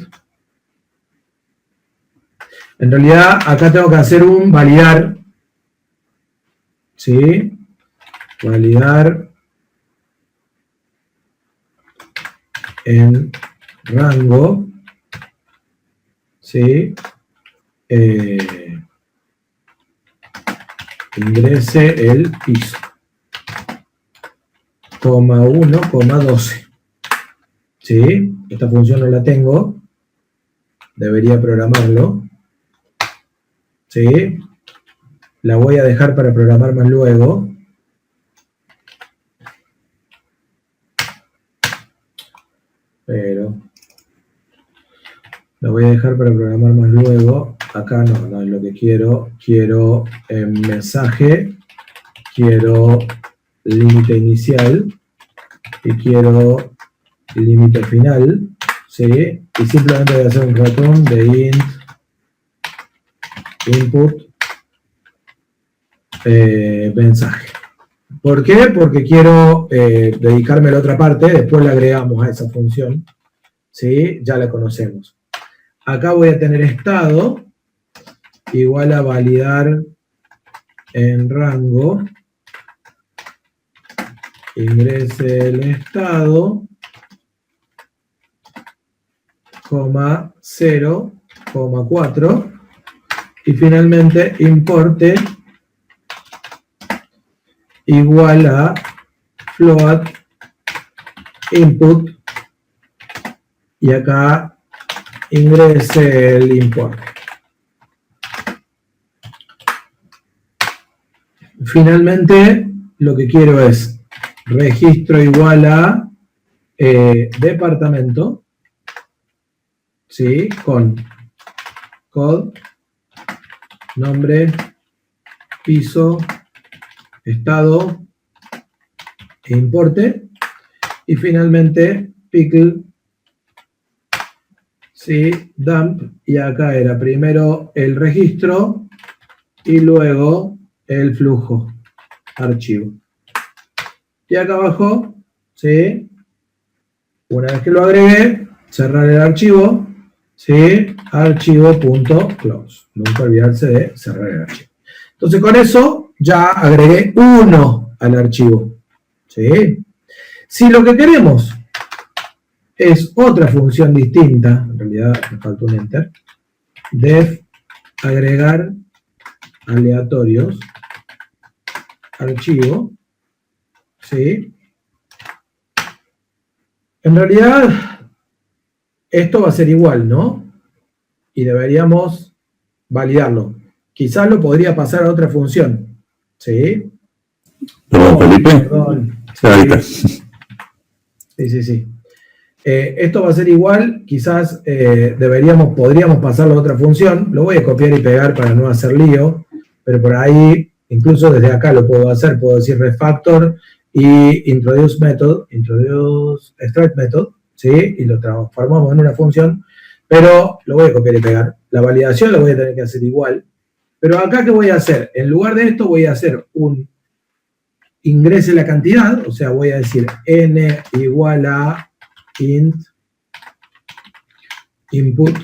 [SPEAKER 1] En realidad, acá tengo que hacer un validar, ¿sí? Validar en rango, ¿sí? Ingrese el piso. Coma 1, coma 12. ¿Sí? Esta función no la tengo. Debería programarlo. ¿Sí? La voy a dejar para programar más luego. Pero la voy a dejar para programar más luego. Acá no es lo que quiero. Quiero mensaje. Quiero límite inicial. Y quiero límite final. ¿Sí? Y simplemente voy a hacer un return de int input mensaje. ¿Por qué? Porque quiero dedicarme a la otra parte, después le agregamos a esa función, ¿sí? Ya la conocemos. Acá voy a tener estado igual a validar en rango, ingrese el estado, coma 0, coma 4, y finalmente importe igual a float input y acá ingrese el import. Finalmente lo que quiero es registro igual a departamento, ¿sí? Con code, nombre, piso, estado e importe, y finalmente pickle, ¿sí? Dump, y acá era primero el registro y luego el flujo archivo. Y acá abajo, ¿sí? Una vez que lo agregué, cerrar el archivo, ¿sí? Archivo.close. Nunca olvidarse de cerrar el archivo. Entonces con eso ya agregué uno al archivo, ¿sí? Si lo que queremos es otra función distinta, en realidad me falta un enter, def agregar aleatorios, archivo, ¿sí? En realidad esto va a ser igual, ¿no? Y deberíamos validarlo. Quizás lo podría pasar a otra función, ¿sí?
[SPEAKER 3] Perdón, Felipe.
[SPEAKER 1] Perdón.
[SPEAKER 3] Ahí está.
[SPEAKER 1] Sí. Esto va a ser igual, quizás podríamos pasarlo a otra función. Lo voy a copiar y pegar para no hacer lío, pero por ahí, incluso desde acá lo puedo hacer. Puedo decir refactor y introduce extract method, ¿sí? Y lo transformamos en una función, pero lo voy a copiar y pegar. La validación la voy a tener que hacer igual. Pero acá, ¿qué voy a hacer? En lugar de esto voy a hacer un ingrese la cantidad, o sea, voy a decir n igual a int input,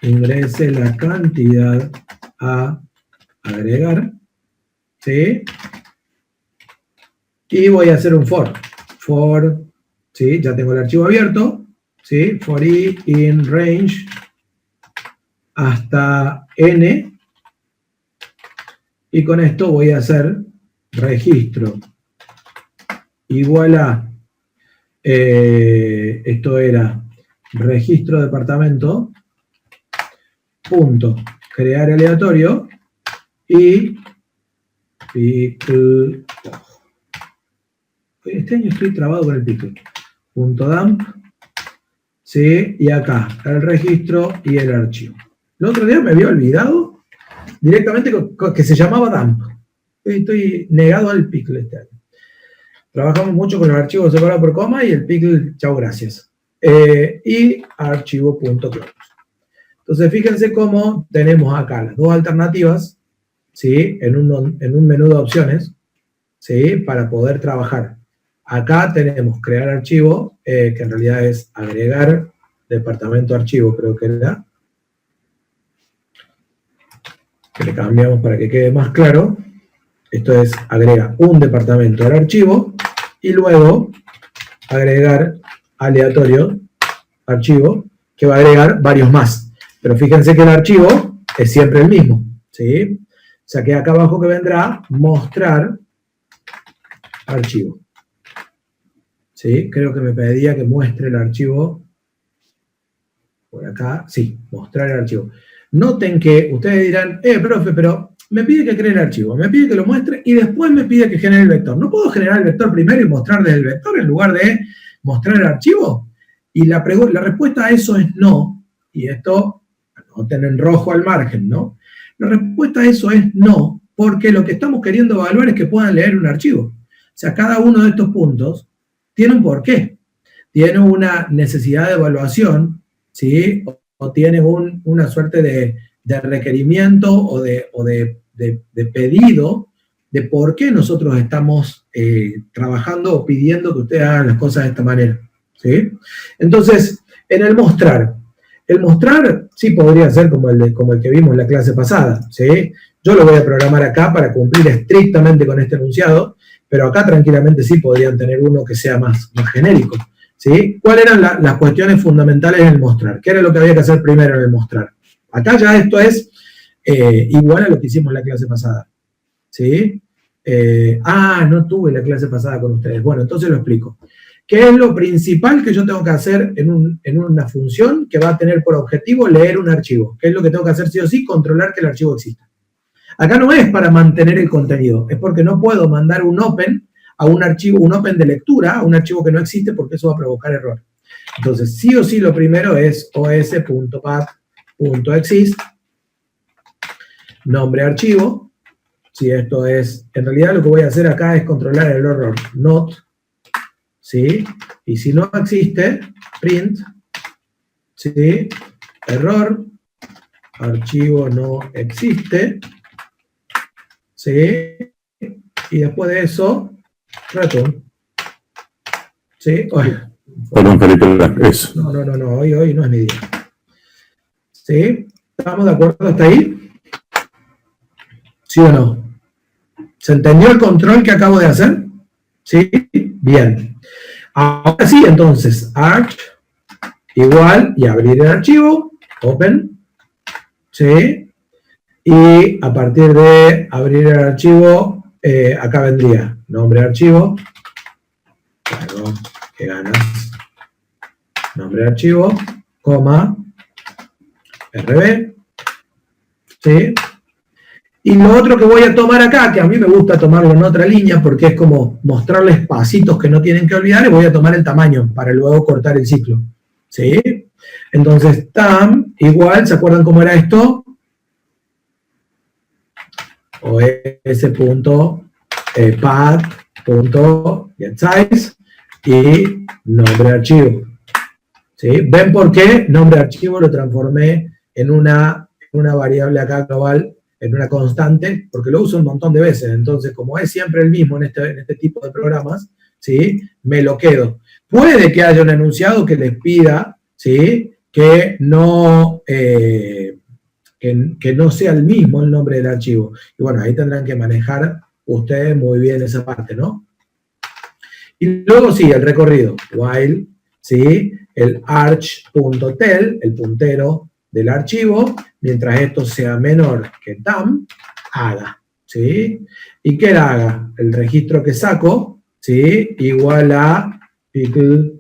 [SPEAKER 1] ingrese la cantidad a agregar, ¿sí? Y voy a hacer un for, ¿sí? Ya tengo el archivo abierto, ¿sí? For i in range hasta n, y con esto voy a hacer registro igual a, esto era registro departamento, punto, crear aleatorio, y pickle. Este año estoy trabado con el pickle. Punto dump, ¿sí? Y acá el registro y el archivo. El otro día me había olvidado directamente que se llamaba dump. Estoy negado al pickle este año. Trabajamos mucho con los archivos separados por coma y el pickle, chao, gracias. Y archivo.close. Entonces, fíjense cómo tenemos acá las dos alternativas, ¿sí? En un menú de opciones, ¿sí? Para poder trabajar. Acá tenemos crear archivo, que en realidad es agregar departamento archivo, creo que era. Que le cambiamos para que quede más claro. Esto es, agrega un departamento al archivo y luego agregar aleatorio archivo, que va a agregar varios más. Pero fíjense que el archivo es siempre el mismo, ¿sí? O sea que acá abajo que vendrá mostrar archivo. ¿Sí? Creo que me pedía que muestre el archivo por acá. Sí, mostrar el archivo. Noten que ustedes dirán, profe, pero me pide que cree el archivo, me pide que lo muestre y después me pide que genere el vector. ¿No puedo generar el vector primero y mostrar desde el vector en lugar de mostrar el archivo? Y la respuesta a eso es no. Y esto, anoten en rojo al margen, ¿no? La respuesta a eso es no, porque lo que estamos queriendo evaluar es que puedan leer un archivo. O sea, cada uno de estos puntos tiene un porqué. Tiene una necesidad de evaluación, ¿sí? O tiene una suerte de requerimiento o de pedido de por qué nosotros estamos trabajando o pidiendo que ustedes hagan las cosas de esta manera, ¿sí? Entonces, en el mostrar sí podría ser como el que vimos en la clase pasada, ¿sí? Yo lo voy a programar acá para cumplir estrictamente con este enunciado, pero acá tranquilamente sí podrían tener uno que sea más genérico, ¿sí? ¿Cuáles eran las cuestiones fundamentales en el mostrar? ¿Qué era lo que había que hacer primero en el mostrar? Acá ya esto es igual a lo que hicimos en la clase pasada, ¿sí? No tuve la clase pasada con ustedes. Bueno, entonces lo explico. ¿Qué es lo principal que yo tengo que hacer en una función que va a tener por objetivo leer un archivo? ¿Qué es lo que tengo que hacer sí o sí? Controlar que el archivo exista. Acá no es para mantener el contenido, es porque no puedo mandar un open a un archivo, un open de lectura, a un archivo que no existe, porque eso va a provocar error. Entonces, sí o sí lo primero es os.path.exist, nombre archivo. Si esto es, en realidad lo que voy a hacer acá es controlar el error not, ¿sí? Y si no existe, print, ¿sí? Error, archivo no existe, ¿sí? Y después de eso, return, ¿sí?
[SPEAKER 3] Perdón, Felipe, eso.
[SPEAKER 1] No, hoy no es mi día. ¿Sí? ¿Estamos de acuerdo hasta ahí? ¿Sí o no? ¿Se entendió el control que acabo de hacer? ¿Sí? Bien. Ahora sí, entonces, arch igual, y abrir el archivo, open, ¿sí? Y a partir de abrir el archivo, acá vendría nombre archivo, claro, que ganas, nombre archivo, coma, RB, ¿sí? Y lo otro que voy a tomar acá, que a mí me gusta tomarlo en otra línea, porque es como mostrarles pasitos que no tienen que olvidar, y voy a tomar el tamaño para luego cortar el ciclo. ¿Sí? Entonces, tam, igual, ¿se acuerdan cómo era esto? os.path.getSize y nombre de archivo. ¿Sí? ¿Ven por qué? Nombre de archivo lo transformé en una variable acá global, en una constante, porque lo uso un montón de veces. Entonces, como es siempre el mismo en este tipo de programas, ¿sí? Me lo quedo. Puede que haya un enunciado que les pida, ¿sí? Que no sea el mismo el nombre del archivo. Y bueno, ahí tendrán que manejar ustedes muy bien esa parte, ¿no? Y luego sí, el recorrido. While, ¿sí? El arch.tel, el puntero del archivo, mientras esto sea menor que tam, haga, ¿sí? ¿Y qué haga? El registro que saco, ¿sí? Igual a pickle.load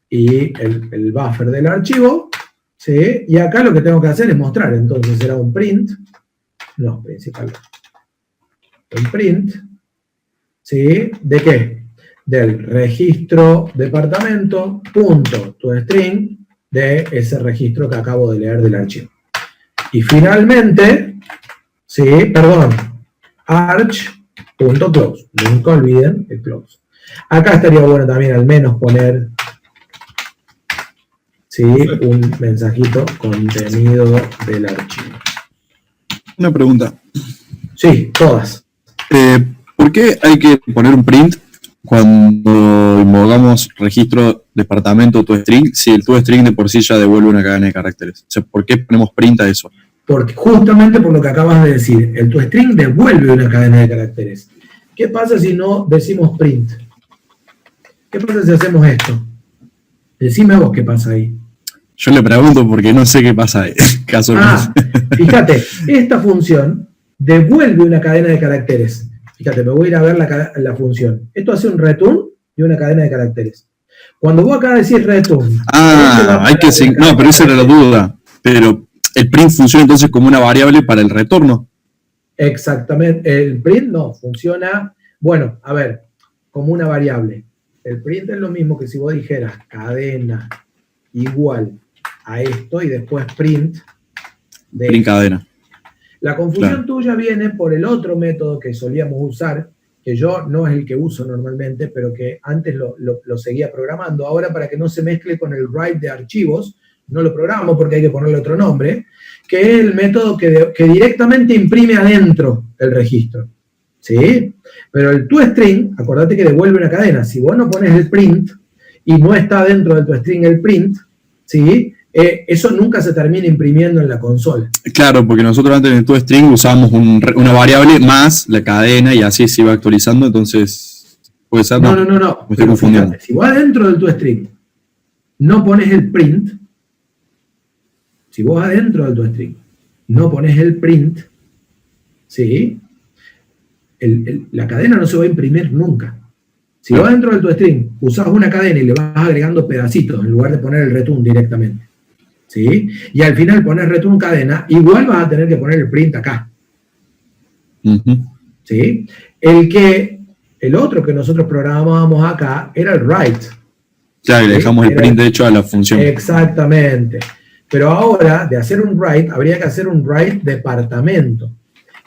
[SPEAKER 1] y el buffer del archivo, ¿sí? Y acá lo que tengo que hacer es mostrar, entonces será un print, no, principal, un print, ¿sí? ¿De qué? Del registro departamento punto toString de ese registro que acabo de leer del archivo. Y finalmente, ¿sí? Perdón, arch.close, nunca olviden el close. Acá estaría bueno también al menos poner, ¿sí? Un mensajito, contenido del archivo.
[SPEAKER 7] Una pregunta.
[SPEAKER 1] Sí, todas.
[SPEAKER 7] ¿Por qué hay que poner un print cuando invocamos registro departamento toString si el toString de por sí ya devuelve una cadena de caracteres? O sea, ¿por qué ponemos print a eso?
[SPEAKER 1] Porque justamente por lo que acabas de decir, el toString devuelve una cadena de caracteres. ¿Qué pasa si no decimos print? ¿Qué pasa si hacemos esto? Decime vos qué pasa ahí.
[SPEAKER 7] Yo le pregunto porque no sé qué pasa ahí.
[SPEAKER 1] Fíjate, esta función devuelve una cadena de caracteres. Fíjate, me voy a ir a ver la función. Esto hace un return y una cadena de caracteres. Cuando vos acá decís return...
[SPEAKER 7] hay que... No, pero esa era la duda. Pero el print funciona entonces como una variable para el retorno.
[SPEAKER 1] Exactamente. El print no, funciona... Bueno, a ver, como una variable. El print es lo mismo que si vos dijeras cadena igual a esto y después print de...
[SPEAKER 7] Print cadena.
[SPEAKER 1] La confusión tuya viene por el otro método que solíamos usar, que yo no es el que uso normalmente, pero que antes lo seguía programando. Ahora, para que no se mezcle con el write de archivos, no lo programo porque hay que ponerle otro nombre, que es el método que directamente imprime adentro el registro. ¿Sí? Pero el toString, acordate que devuelve una cadena. Si vos no pones el print y no está dentro del toString el print, ¿sí? Eso nunca se termina imprimiendo en la consola.
[SPEAKER 7] Claro, porque nosotros antes en el toString usábamos una variable más la cadena y así se iba actualizando, entonces puede ser.
[SPEAKER 1] No.
[SPEAKER 7] Me estoy confundiendo.
[SPEAKER 1] Fíjate, si vos adentro del toString no pones el print, si vos adentro del toString no pones el print, ¿sí? La cadena no se va a imprimir nunca. Si vos adentro del toString usás una cadena y le vas agregando pedacitos en lugar de poner el return directamente, ¿sí? Y al final pones return cadena, igual vas a tener que poner el print acá. ¿Sí? El otro que nosotros programábamos acá era el write.
[SPEAKER 7] Claro, y le dejamos el print de hecho a la función.
[SPEAKER 1] Exactamente. Pero ahora, de hacer un write, habría que hacer un write departamento.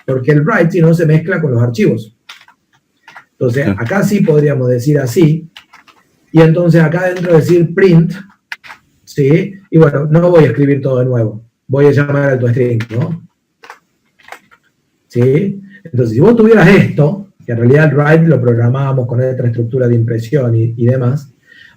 [SPEAKER 1] Porque el write, si no, se mezcla con los archivos. Entonces, acá sí podríamos decir así. Y entonces acá dentro decir print, ¿sí? Y bueno, no voy a escribir todo de nuevo. Voy a llamar al toString, ¿no? ¿Sí? Entonces, si vos tuvieras esto, que en realidad el write lo programábamos con otra estructura de impresión y demás,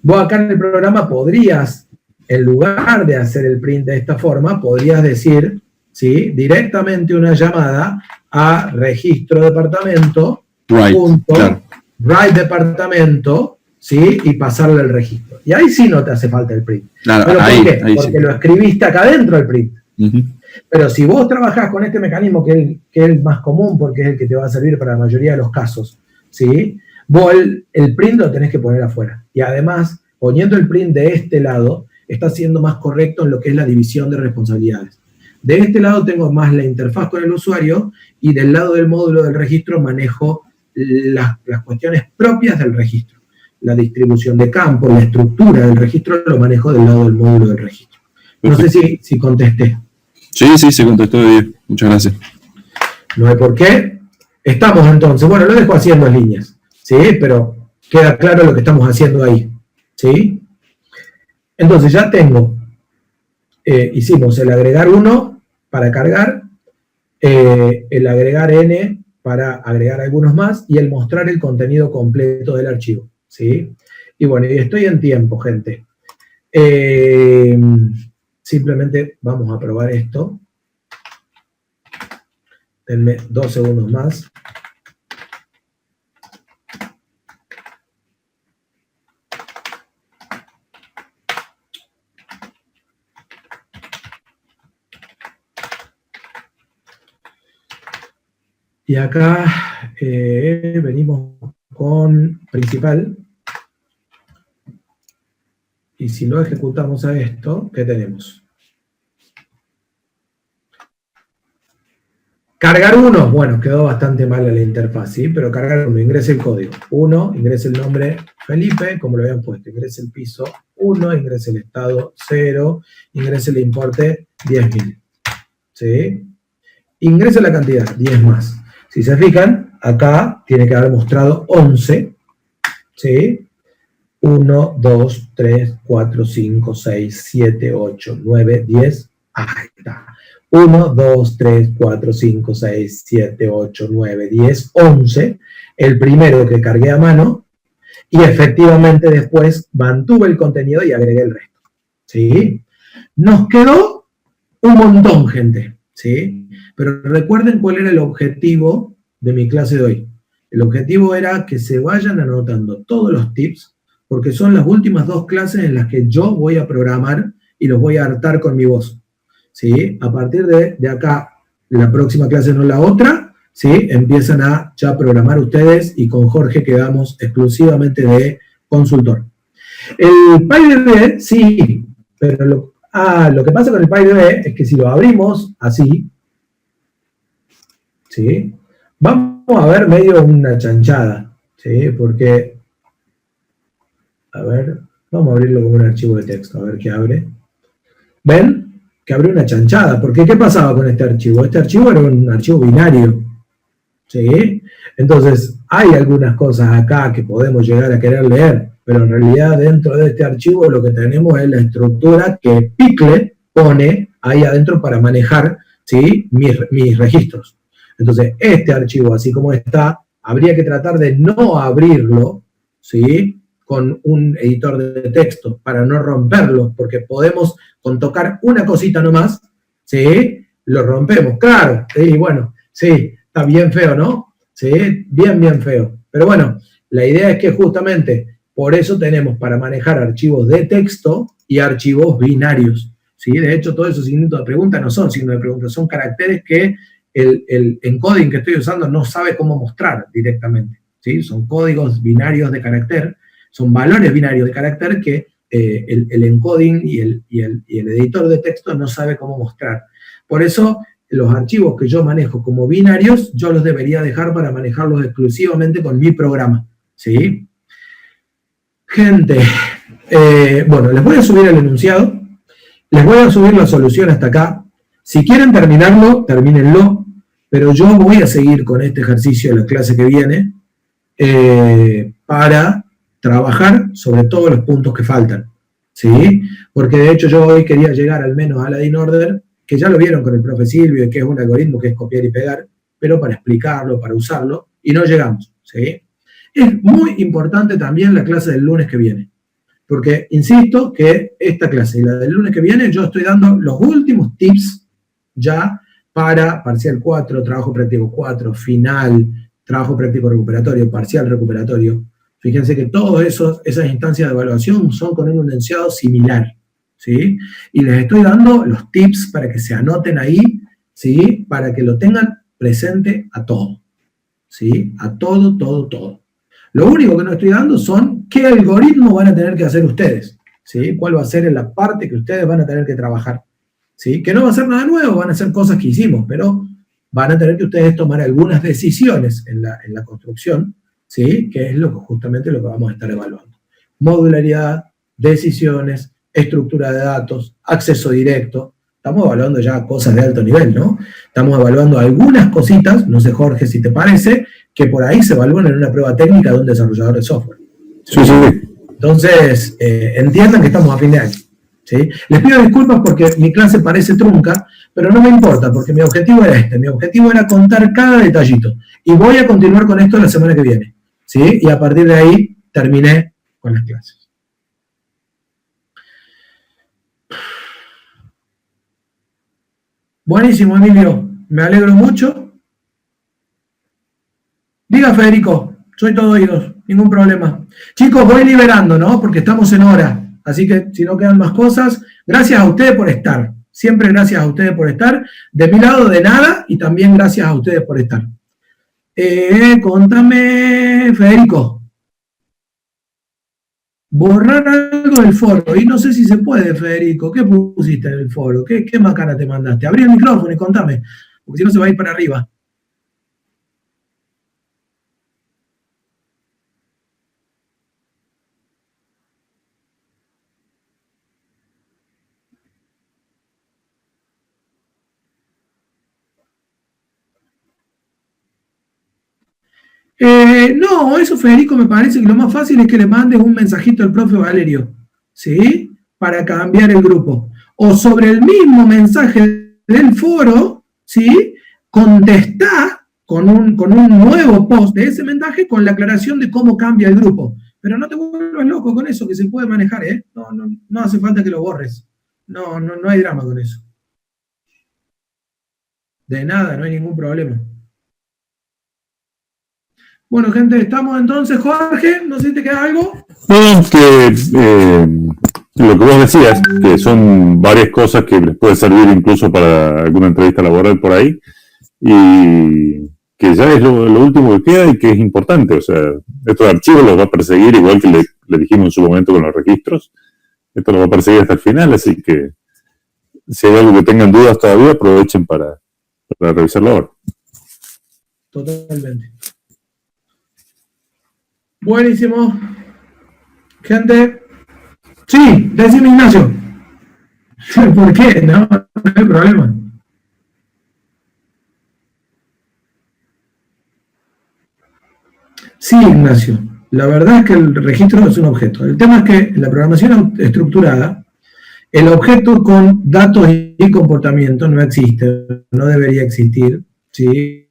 [SPEAKER 1] vos acá en el programa podrías, en lugar de hacer el print de esta forma, podrías decir, ¿sí? Directamente una llamada a registro departamento, write departamento, ¿sí? Y pasarle el registro. Y ahí sí no te hace falta el print.
[SPEAKER 7] Claro,
[SPEAKER 1] ¿pero por qué? Porque
[SPEAKER 7] sí.
[SPEAKER 1] Lo escribiste acá dentro del print. Pero si vos trabajás con este mecanismo que es el más común, porque es el que te va a servir para la mayoría de los casos, ¿sí? Vos el print lo tenés que poner afuera. Y además, poniendo el print de este lado, está siendo más correcto en lo que es la división de responsabilidades. De este lado tengo más la interfaz con el usuario y del lado del módulo del registro manejo las cuestiones propias del registro. La distribución de campos, la estructura del registro lo manejo del lado del módulo del registro. No sé si contesté.
[SPEAKER 7] Sí, se contestó bien. Muchas gracias.
[SPEAKER 1] No hay por qué. Estamos entonces, bueno, lo dejo así en 2 líneas, ¿sí? Pero queda claro lo que estamos haciendo ahí, ¿sí? Entonces ya tengo, hicimos el agregar 1 para cargar, el agregar n para agregar algunos más y el mostrar el contenido completo del archivo, ¿sí? Y bueno, y estoy en tiempo, gente. Simplemente vamos a probar esto. Denme 2 segundos más. Y acá venimos con principal. Y si lo ejecutamos a esto, ¿qué tenemos? Cargar 1, bueno, quedó bastante mal la interfaz, ¿sí? Pero cargar 1, ingrese el código. 1, ingrese el nombre Felipe, como lo habían puesto. Ingrese el piso 1, ingrese el estado 0, ingrese el importe 10.000. ¿Sí? Ingrese la cantidad, 10 más. Si se fijan, acá tiene que haber mostrado 11. ¿Sí? 1, 2, 3, 4, 5, 6, 7, 8, 9, 10. Ahí está. 1, 2, 3, 4, 5, 6, 7, 8, 9, 10, 11, el primero que cargué a mano, y efectivamente después mantuve el contenido y agregué el resto, ¿sí? Nos quedó un montón, gente, ¿sí? Pero recuerden cuál era el objetivo de mi clase de hoy. El objetivo era que se vayan anotando todos los tips, porque son las últimas 2 clases en las que yo voy a programar y los voy a hartar con mi voz. ¿Sí? A partir de acá, la próxima clase no la otra, ¿sí? Empiezan a ya programar ustedes y con Jorge quedamos exclusivamente de consultor. El PyDB, sí, pero lo que pasa con el PyDB es que si lo abrimos así, ¿sí? Vamos a ver medio una chanchada, ¿sí? Porque, a ver, vamos a abrirlo como un archivo de texto, a ver qué abre. ¿Ven? Que abrió una chanchada, porque ¿qué pasaba con este archivo? Este archivo era un archivo binario, ¿sí? Entonces, hay algunas cosas acá que podemos llegar a querer leer, pero en realidad dentro de este archivo lo que tenemos es la estructura que Pickle pone ahí adentro para manejar, ¿sí? mis registros. Entonces, este archivo, así como está, habría que tratar de no abrirlo, ¿sí? Con un editor de texto para no romperlo, porque podemos, con tocar una cosita nomás, ¿sí? Lo rompemos, claro, y bueno, sí, está bien feo, ¿no? Sí, bien feo. Pero bueno, la idea es que justamente por eso tenemos para manejar archivos de texto y archivos binarios, ¿sí? De hecho, todos esos signos de pregunta no son signos de pregunta, son caracteres que el encoding que estoy usando no sabe cómo mostrar directamente, ¿sí? Son códigos binarios de carácter, son valores binarios de carácter que el encoding y el editor de texto no sabe cómo mostrar. Por eso, los archivos que yo manejo como binarios, yo los debería dejar para manejarlos exclusivamente con mi programa, ¿sí? Gente, bueno, les voy a subir el enunciado, les voy a subir la solución hasta acá. Si quieren terminarlo, termínenlo, pero yo voy a seguir con este ejercicio en la clase que viene para trabajar sobre todos los puntos que faltan, ¿sí? Porque de hecho yo hoy quería llegar al menos a la in-order, que ya lo vieron con el profe Silvio, que es un algoritmo que es copiar y pegar, pero para explicarlo, para usarlo, y no llegamos, ¿sí? Es muy importante también la clase del lunes que viene, porque insisto que esta clase y la del lunes que viene yo estoy dando los últimos tips ya para parcial 4, trabajo práctico 4, final, trabajo práctico recuperatorio, parcial recuperatorio. Fíjense que todas esas instancias de evaluación son con un enunciado similar, ¿sí? Y les estoy dando los tips para que se anoten ahí, ¿sí? Para que lo tengan presente a todo, ¿sí? A todo. Lo único que no estoy dando son qué algoritmo van a tener que hacer ustedes, ¿sí? Cuál va a ser la parte que ustedes van a tener que trabajar, ¿sí? Que no va a ser nada nuevo, van a ser cosas que hicimos, pero van a tener que ustedes tomar algunas decisiones en la construcción, ¿sí? Que es justamente lo que vamos a estar evaluando. Modularidad, decisiones, estructura de datos, acceso directo. Estamos evaluando ya cosas de alto nivel, ¿no? Estamos evaluando algunas cositas, no sé, Jorge, si te parece, que por ahí se evalúan en una prueba técnica de un desarrollador de software.
[SPEAKER 3] Sí, sí.
[SPEAKER 1] Entonces, entiendan que estamos a fin de año, ¿sí? Les pido disculpas porque mi clase parece trunca, pero no me importa, porque mi objetivo era mi objetivo era contar cada detallito, y voy a continuar con esto la semana que viene, ¿sí? Y a partir de ahí terminé con las clases. Buenísimo, Emilio, me alegro mucho. Diga, Federico, soy todo oídos, ningún problema. Chicos, voy liberando, ¿no? Porque estamos en hora, así que si no quedan más cosas, gracias a ustedes por estar. Siempre gracias a ustedes por estar. De mi lado, de nada, y también gracias a ustedes por estar. Contame, Federico. Borrar algo del foro, y no sé si se puede, Federico. ¿Qué pusiste en el foro? ¿Qué macana te mandaste? Abrí el micrófono y contame, porque si no se va a ir para arriba. No, eso, Federico, me parece que lo más fácil es que le mandes un mensajito al profe Valerio, ¿sí? Para cambiar el grupo. O sobre el mismo mensaje del foro, ¿sí? Contestá con un nuevo post de ese mensaje con la aclaración de cómo cambia el grupo. Pero no te vuelvas loco con eso, que se puede manejar, ¿eh? No hace falta que lo borres. No hay drama con eso. De nada, no hay ningún problema. Bueno, gente, estamos entonces. Jorge, no sé si te queda algo.
[SPEAKER 3] No, que lo que vos decías, que son varias cosas que les puede servir incluso para alguna entrevista laboral por ahí, y que ya es lo último que queda y que es importante. O sea, estos archivos los va a perseguir, igual que le dijimos en su momento con los registros, esto los va a perseguir hasta el final, así que si hay algo que tengan dudas todavía, aprovechen para revisarlo ahora.
[SPEAKER 1] Totalmente. Buenísimo. Gente. Sí, decime, Ignacio. ¿Por qué? No hay problema. Sí, Ignacio. La verdad es que el registro es un objeto. El tema es que en la programación estructurada, el objeto con datos y comportamiento no existe, no debería existir, ¿sí?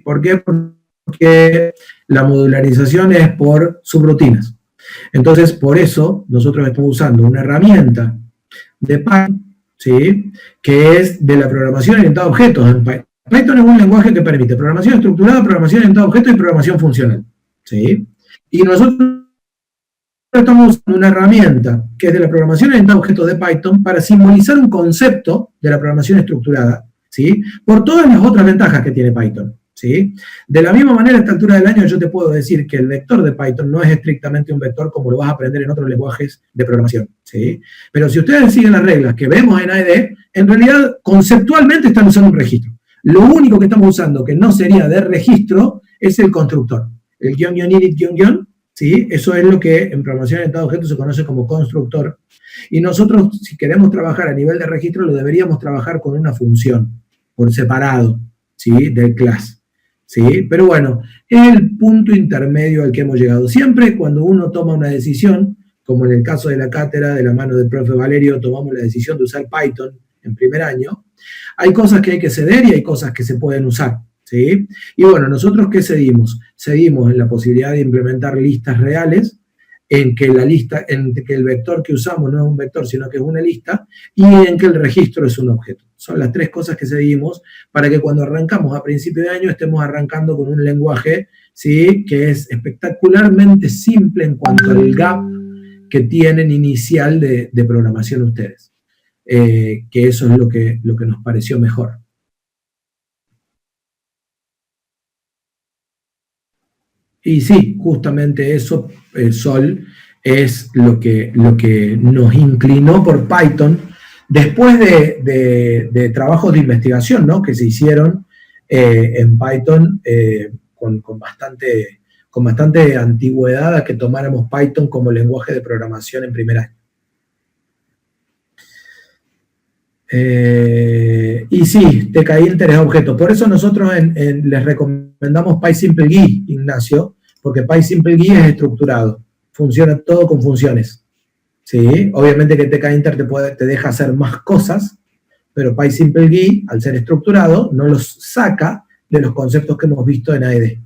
[SPEAKER 1] ¿Por qué? Porque la modularización es por subrutinas. Entonces, por eso, nosotros estamos usando una herramienta de Python, ¿sí? Que es de la programación orientada a objetos. Python es un lenguaje que permite programación estructurada, programación orientada a objetos y programación funcional, ¿sí? Y nosotros estamos usando una herramienta que es de la programación orientada a objetos de Python para simbolizar un concepto de la programación estructurada, ¿sí? Por todas las otras ventajas que tiene Python, ¿sí? De la misma manera, a esta altura del año yo te puedo decir que el vector de Python no es estrictamente un vector como lo vas a aprender en otros lenguajes de programación, ¿sí? Pero si ustedes siguen las reglas que vemos en AED, en realidad conceptualmente están usando un registro. Lo único que estamos usando que no sería de registro es el constructor. El --, init, ¿sí? Eso es lo que en programación orientada a objetos se conoce como constructor. Y nosotros, si queremos trabajar a nivel de registro, lo deberíamos trabajar con una función, por separado, ¿sí? Del class, ¿sí? Pero bueno, es el punto intermedio al que hemos llegado. Siempre cuando uno toma una decisión, como en el caso de la cátedra, de la mano del profe Valerio, tomamos la decisión de usar Python en primer año, hay cosas que hay que ceder y hay cosas que se pueden usar, ¿sí? Y bueno, ¿nosotros qué cedimos? Cedimos en la posibilidad de implementar listas reales, en que el vector que usamos no es un vector, sino que es una lista, y en que el registro es un objeto. Son las tres cosas que cedimos para que cuando arrancamos a principio de año estemos arrancando con un lenguaje, ¿sí? Que es espectacularmente simple en cuanto al gap que tienen inicial de programación ustedes. Que eso es lo que nos pareció mejor. Y sí, justamente eso, Sol, es lo que nos inclinó por Python, Después de trabajos de investigación, ¿no?, que se hicieron en Python con bastante antigüedad a que tomáramos Python como lenguaje de programación en primer año. Y sí, TK-Inter es objeto. Por eso nosotros les recomendamos PySimple-GUI, Ignacio, porque PySimple-GUI es estructurado, funciona todo con funciones. ¿Sí? Obviamente que TK-Inter te deja hacer más cosas, pero PySimple-GUI, al ser estructurado, no los saca de los conceptos que hemos visto en AED.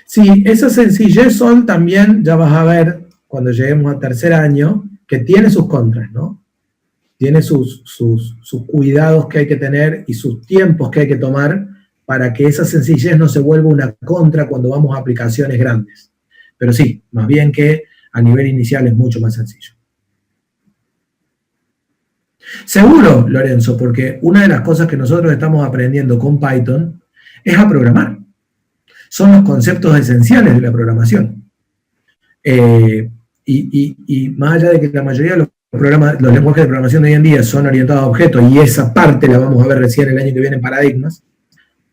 [SPEAKER 1] Sí, esa sencillez, Sol, también ya vas a ver cuando lleguemos a tercer año, que tiene sus contras, ¿no? Tiene sus cuidados que hay que tener y sus tiempos que hay que tomar para que esa sencillez no se vuelva una contra cuando vamos a aplicaciones grandes. Pero sí, más bien que a nivel inicial es mucho más sencillo. Seguro, Lorenzo, porque una de las cosas que nosotros estamos aprendiendo con Python es a programar. Son los conceptos esenciales de la programación. Y más allá de que la mayoría de los lenguajes de programación de hoy en día son orientados a objetos, y esa parte la vamos a ver recién el año que viene en Paradigmas,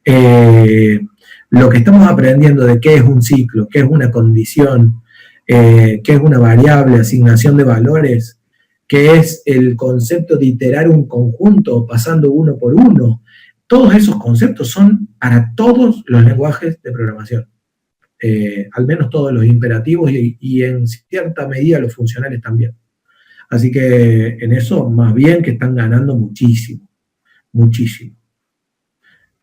[SPEAKER 1] lo que estamos aprendiendo de qué es un ciclo, qué es una condición, qué es una variable, asignación de valores, qué es el concepto de iterar un conjunto pasando uno por uno, todos esos conceptos son para todos los lenguajes de programación. Al menos todos los imperativos y en cierta medida los funcionales también. Así que en eso, más bien que están ganando muchísimo, muchísimo.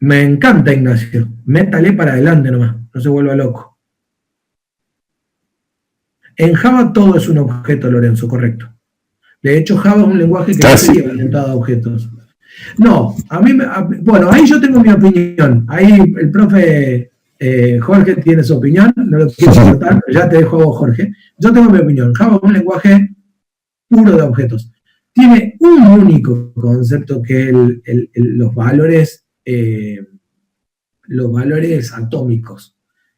[SPEAKER 1] Me encanta, Ignacio. Métale para adelante nomás, no se vuelva loco. En Java todo es un objeto, Lorenzo, correcto. De hecho, Java es un lenguaje que no sería orientado a objetos. No, bueno, ahí yo tengo mi opinión. Ahí el profe Jorge tiene su opinión, no lo quiero cortar, ya te dejo a vos, Jorge. Yo tengo mi opinión. Java es un lenguaje puro de objetos. Tiene un único concepto que es los valores atómicos,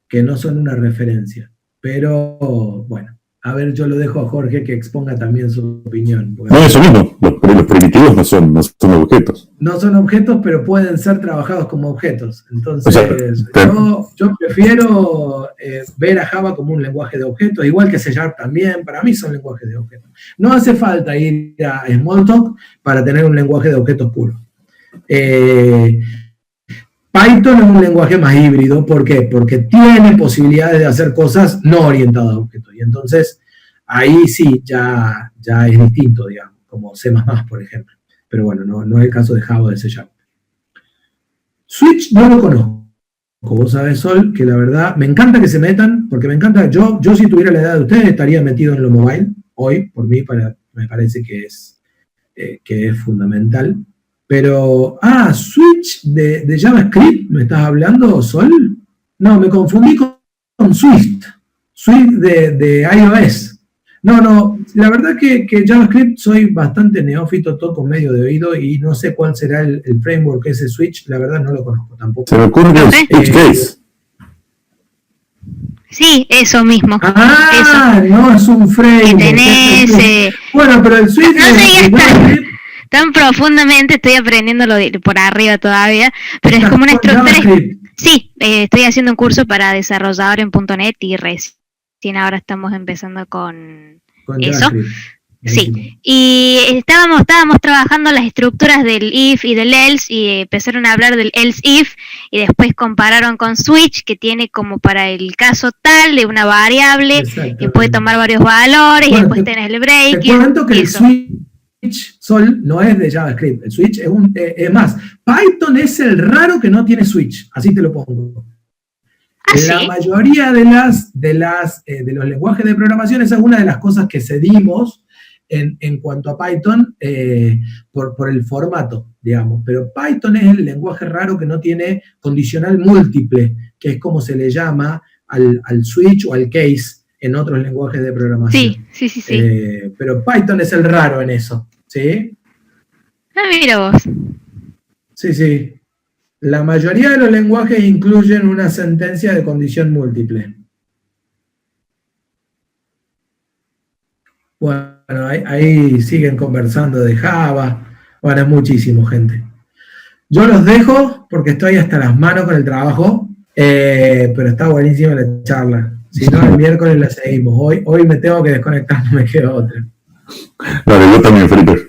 [SPEAKER 1] que no son una referencia. Pero, bueno, a ver, yo lo dejo a Jorge que exponga también su opinión.
[SPEAKER 3] No, eso mismo, los primitivos no son objetos.
[SPEAKER 1] No son objetos, pero pueden ser trabajados como objetos. Entonces, yo prefiero ver a Java como un lenguaje de objetos, igual que C# también, para mí son lenguajes de objetos. No hace falta ir a Smalltalk para tener un lenguaje de objetos puro. Python es un lenguaje más híbrido, ¿por qué? Porque tiene posibilidades de hacer cosas no orientadas a objetos, y entonces ahí sí ya es distinto, digamos, como C++, por ejemplo. Pero bueno, no es el caso de Java o de C#. Switch no lo conozco. Vos sabés, Sol, que la verdad, me encanta que se metan, porque me encanta, yo si tuviera la edad de ustedes estaría metido en lo mobile, hoy, por mí, me parece que es fundamental. Pero, Switch de JavaScript, ¿me estás hablando, Sol? No, me confundí con Swift. Swift de iOS. No, la verdad que JavaScript soy bastante neófito, toco medio de oído y no sé cuál será el framework ese Switch, la verdad no lo conozco tampoco.
[SPEAKER 3] Se me ocurre que es HBase.
[SPEAKER 5] Sí, eso mismo.
[SPEAKER 1] No, es un framework.
[SPEAKER 5] Tenés,
[SPEAKER 1] bueno, pero el Switch
[SPEAKER 5] tan profundamente, estoy aprendiéndolo por arriba todavía, pero es como una estructura. Sí, estoy haciendo un curso para desarrollador en .NET y recién ahora estamos empezando con eso. Sí, y estábamos trabajando las estructuras del if y del else y empezaron a hablar del else if y después compararon con switch, que tiene como para el caso tal de una variable que puede tomar varios valores, y después tenés el break.
[SPEAKER 1] Te cuento que el switch, Sol, no es de JavaScript. El switch es más. Python es el raro que no tiene switch, así te lo pongo. La mayoría de los lenguajes de programación, esa es una de las cosas que cedimos en cuanto a Python por el formato, digamos. Pero Python es el lenguaje raro que no tiene condicional múltiple, que es como se le llama al switch o al case en otros lenguajes de programación. Sí. Pero Python es el raro en eso, ¿sí?
[SPEAKER 5] Mira vos.
[SPEAKER 1] Sí. La mayoría de los lenguajes incluyen una sentencia de condición múltiple. Bueno, ahí siguen conversando de Java. Bueno, es muchísimo, gente. Yo los dejo porque estoy hasta las manos con el trabajo, pero está buenísima la charla. Si no, el miércoles la seguimos. Hoy me tengo que desconectar, no me queda otra.
[SPEAKER 3] Vale, yo también, Felipe.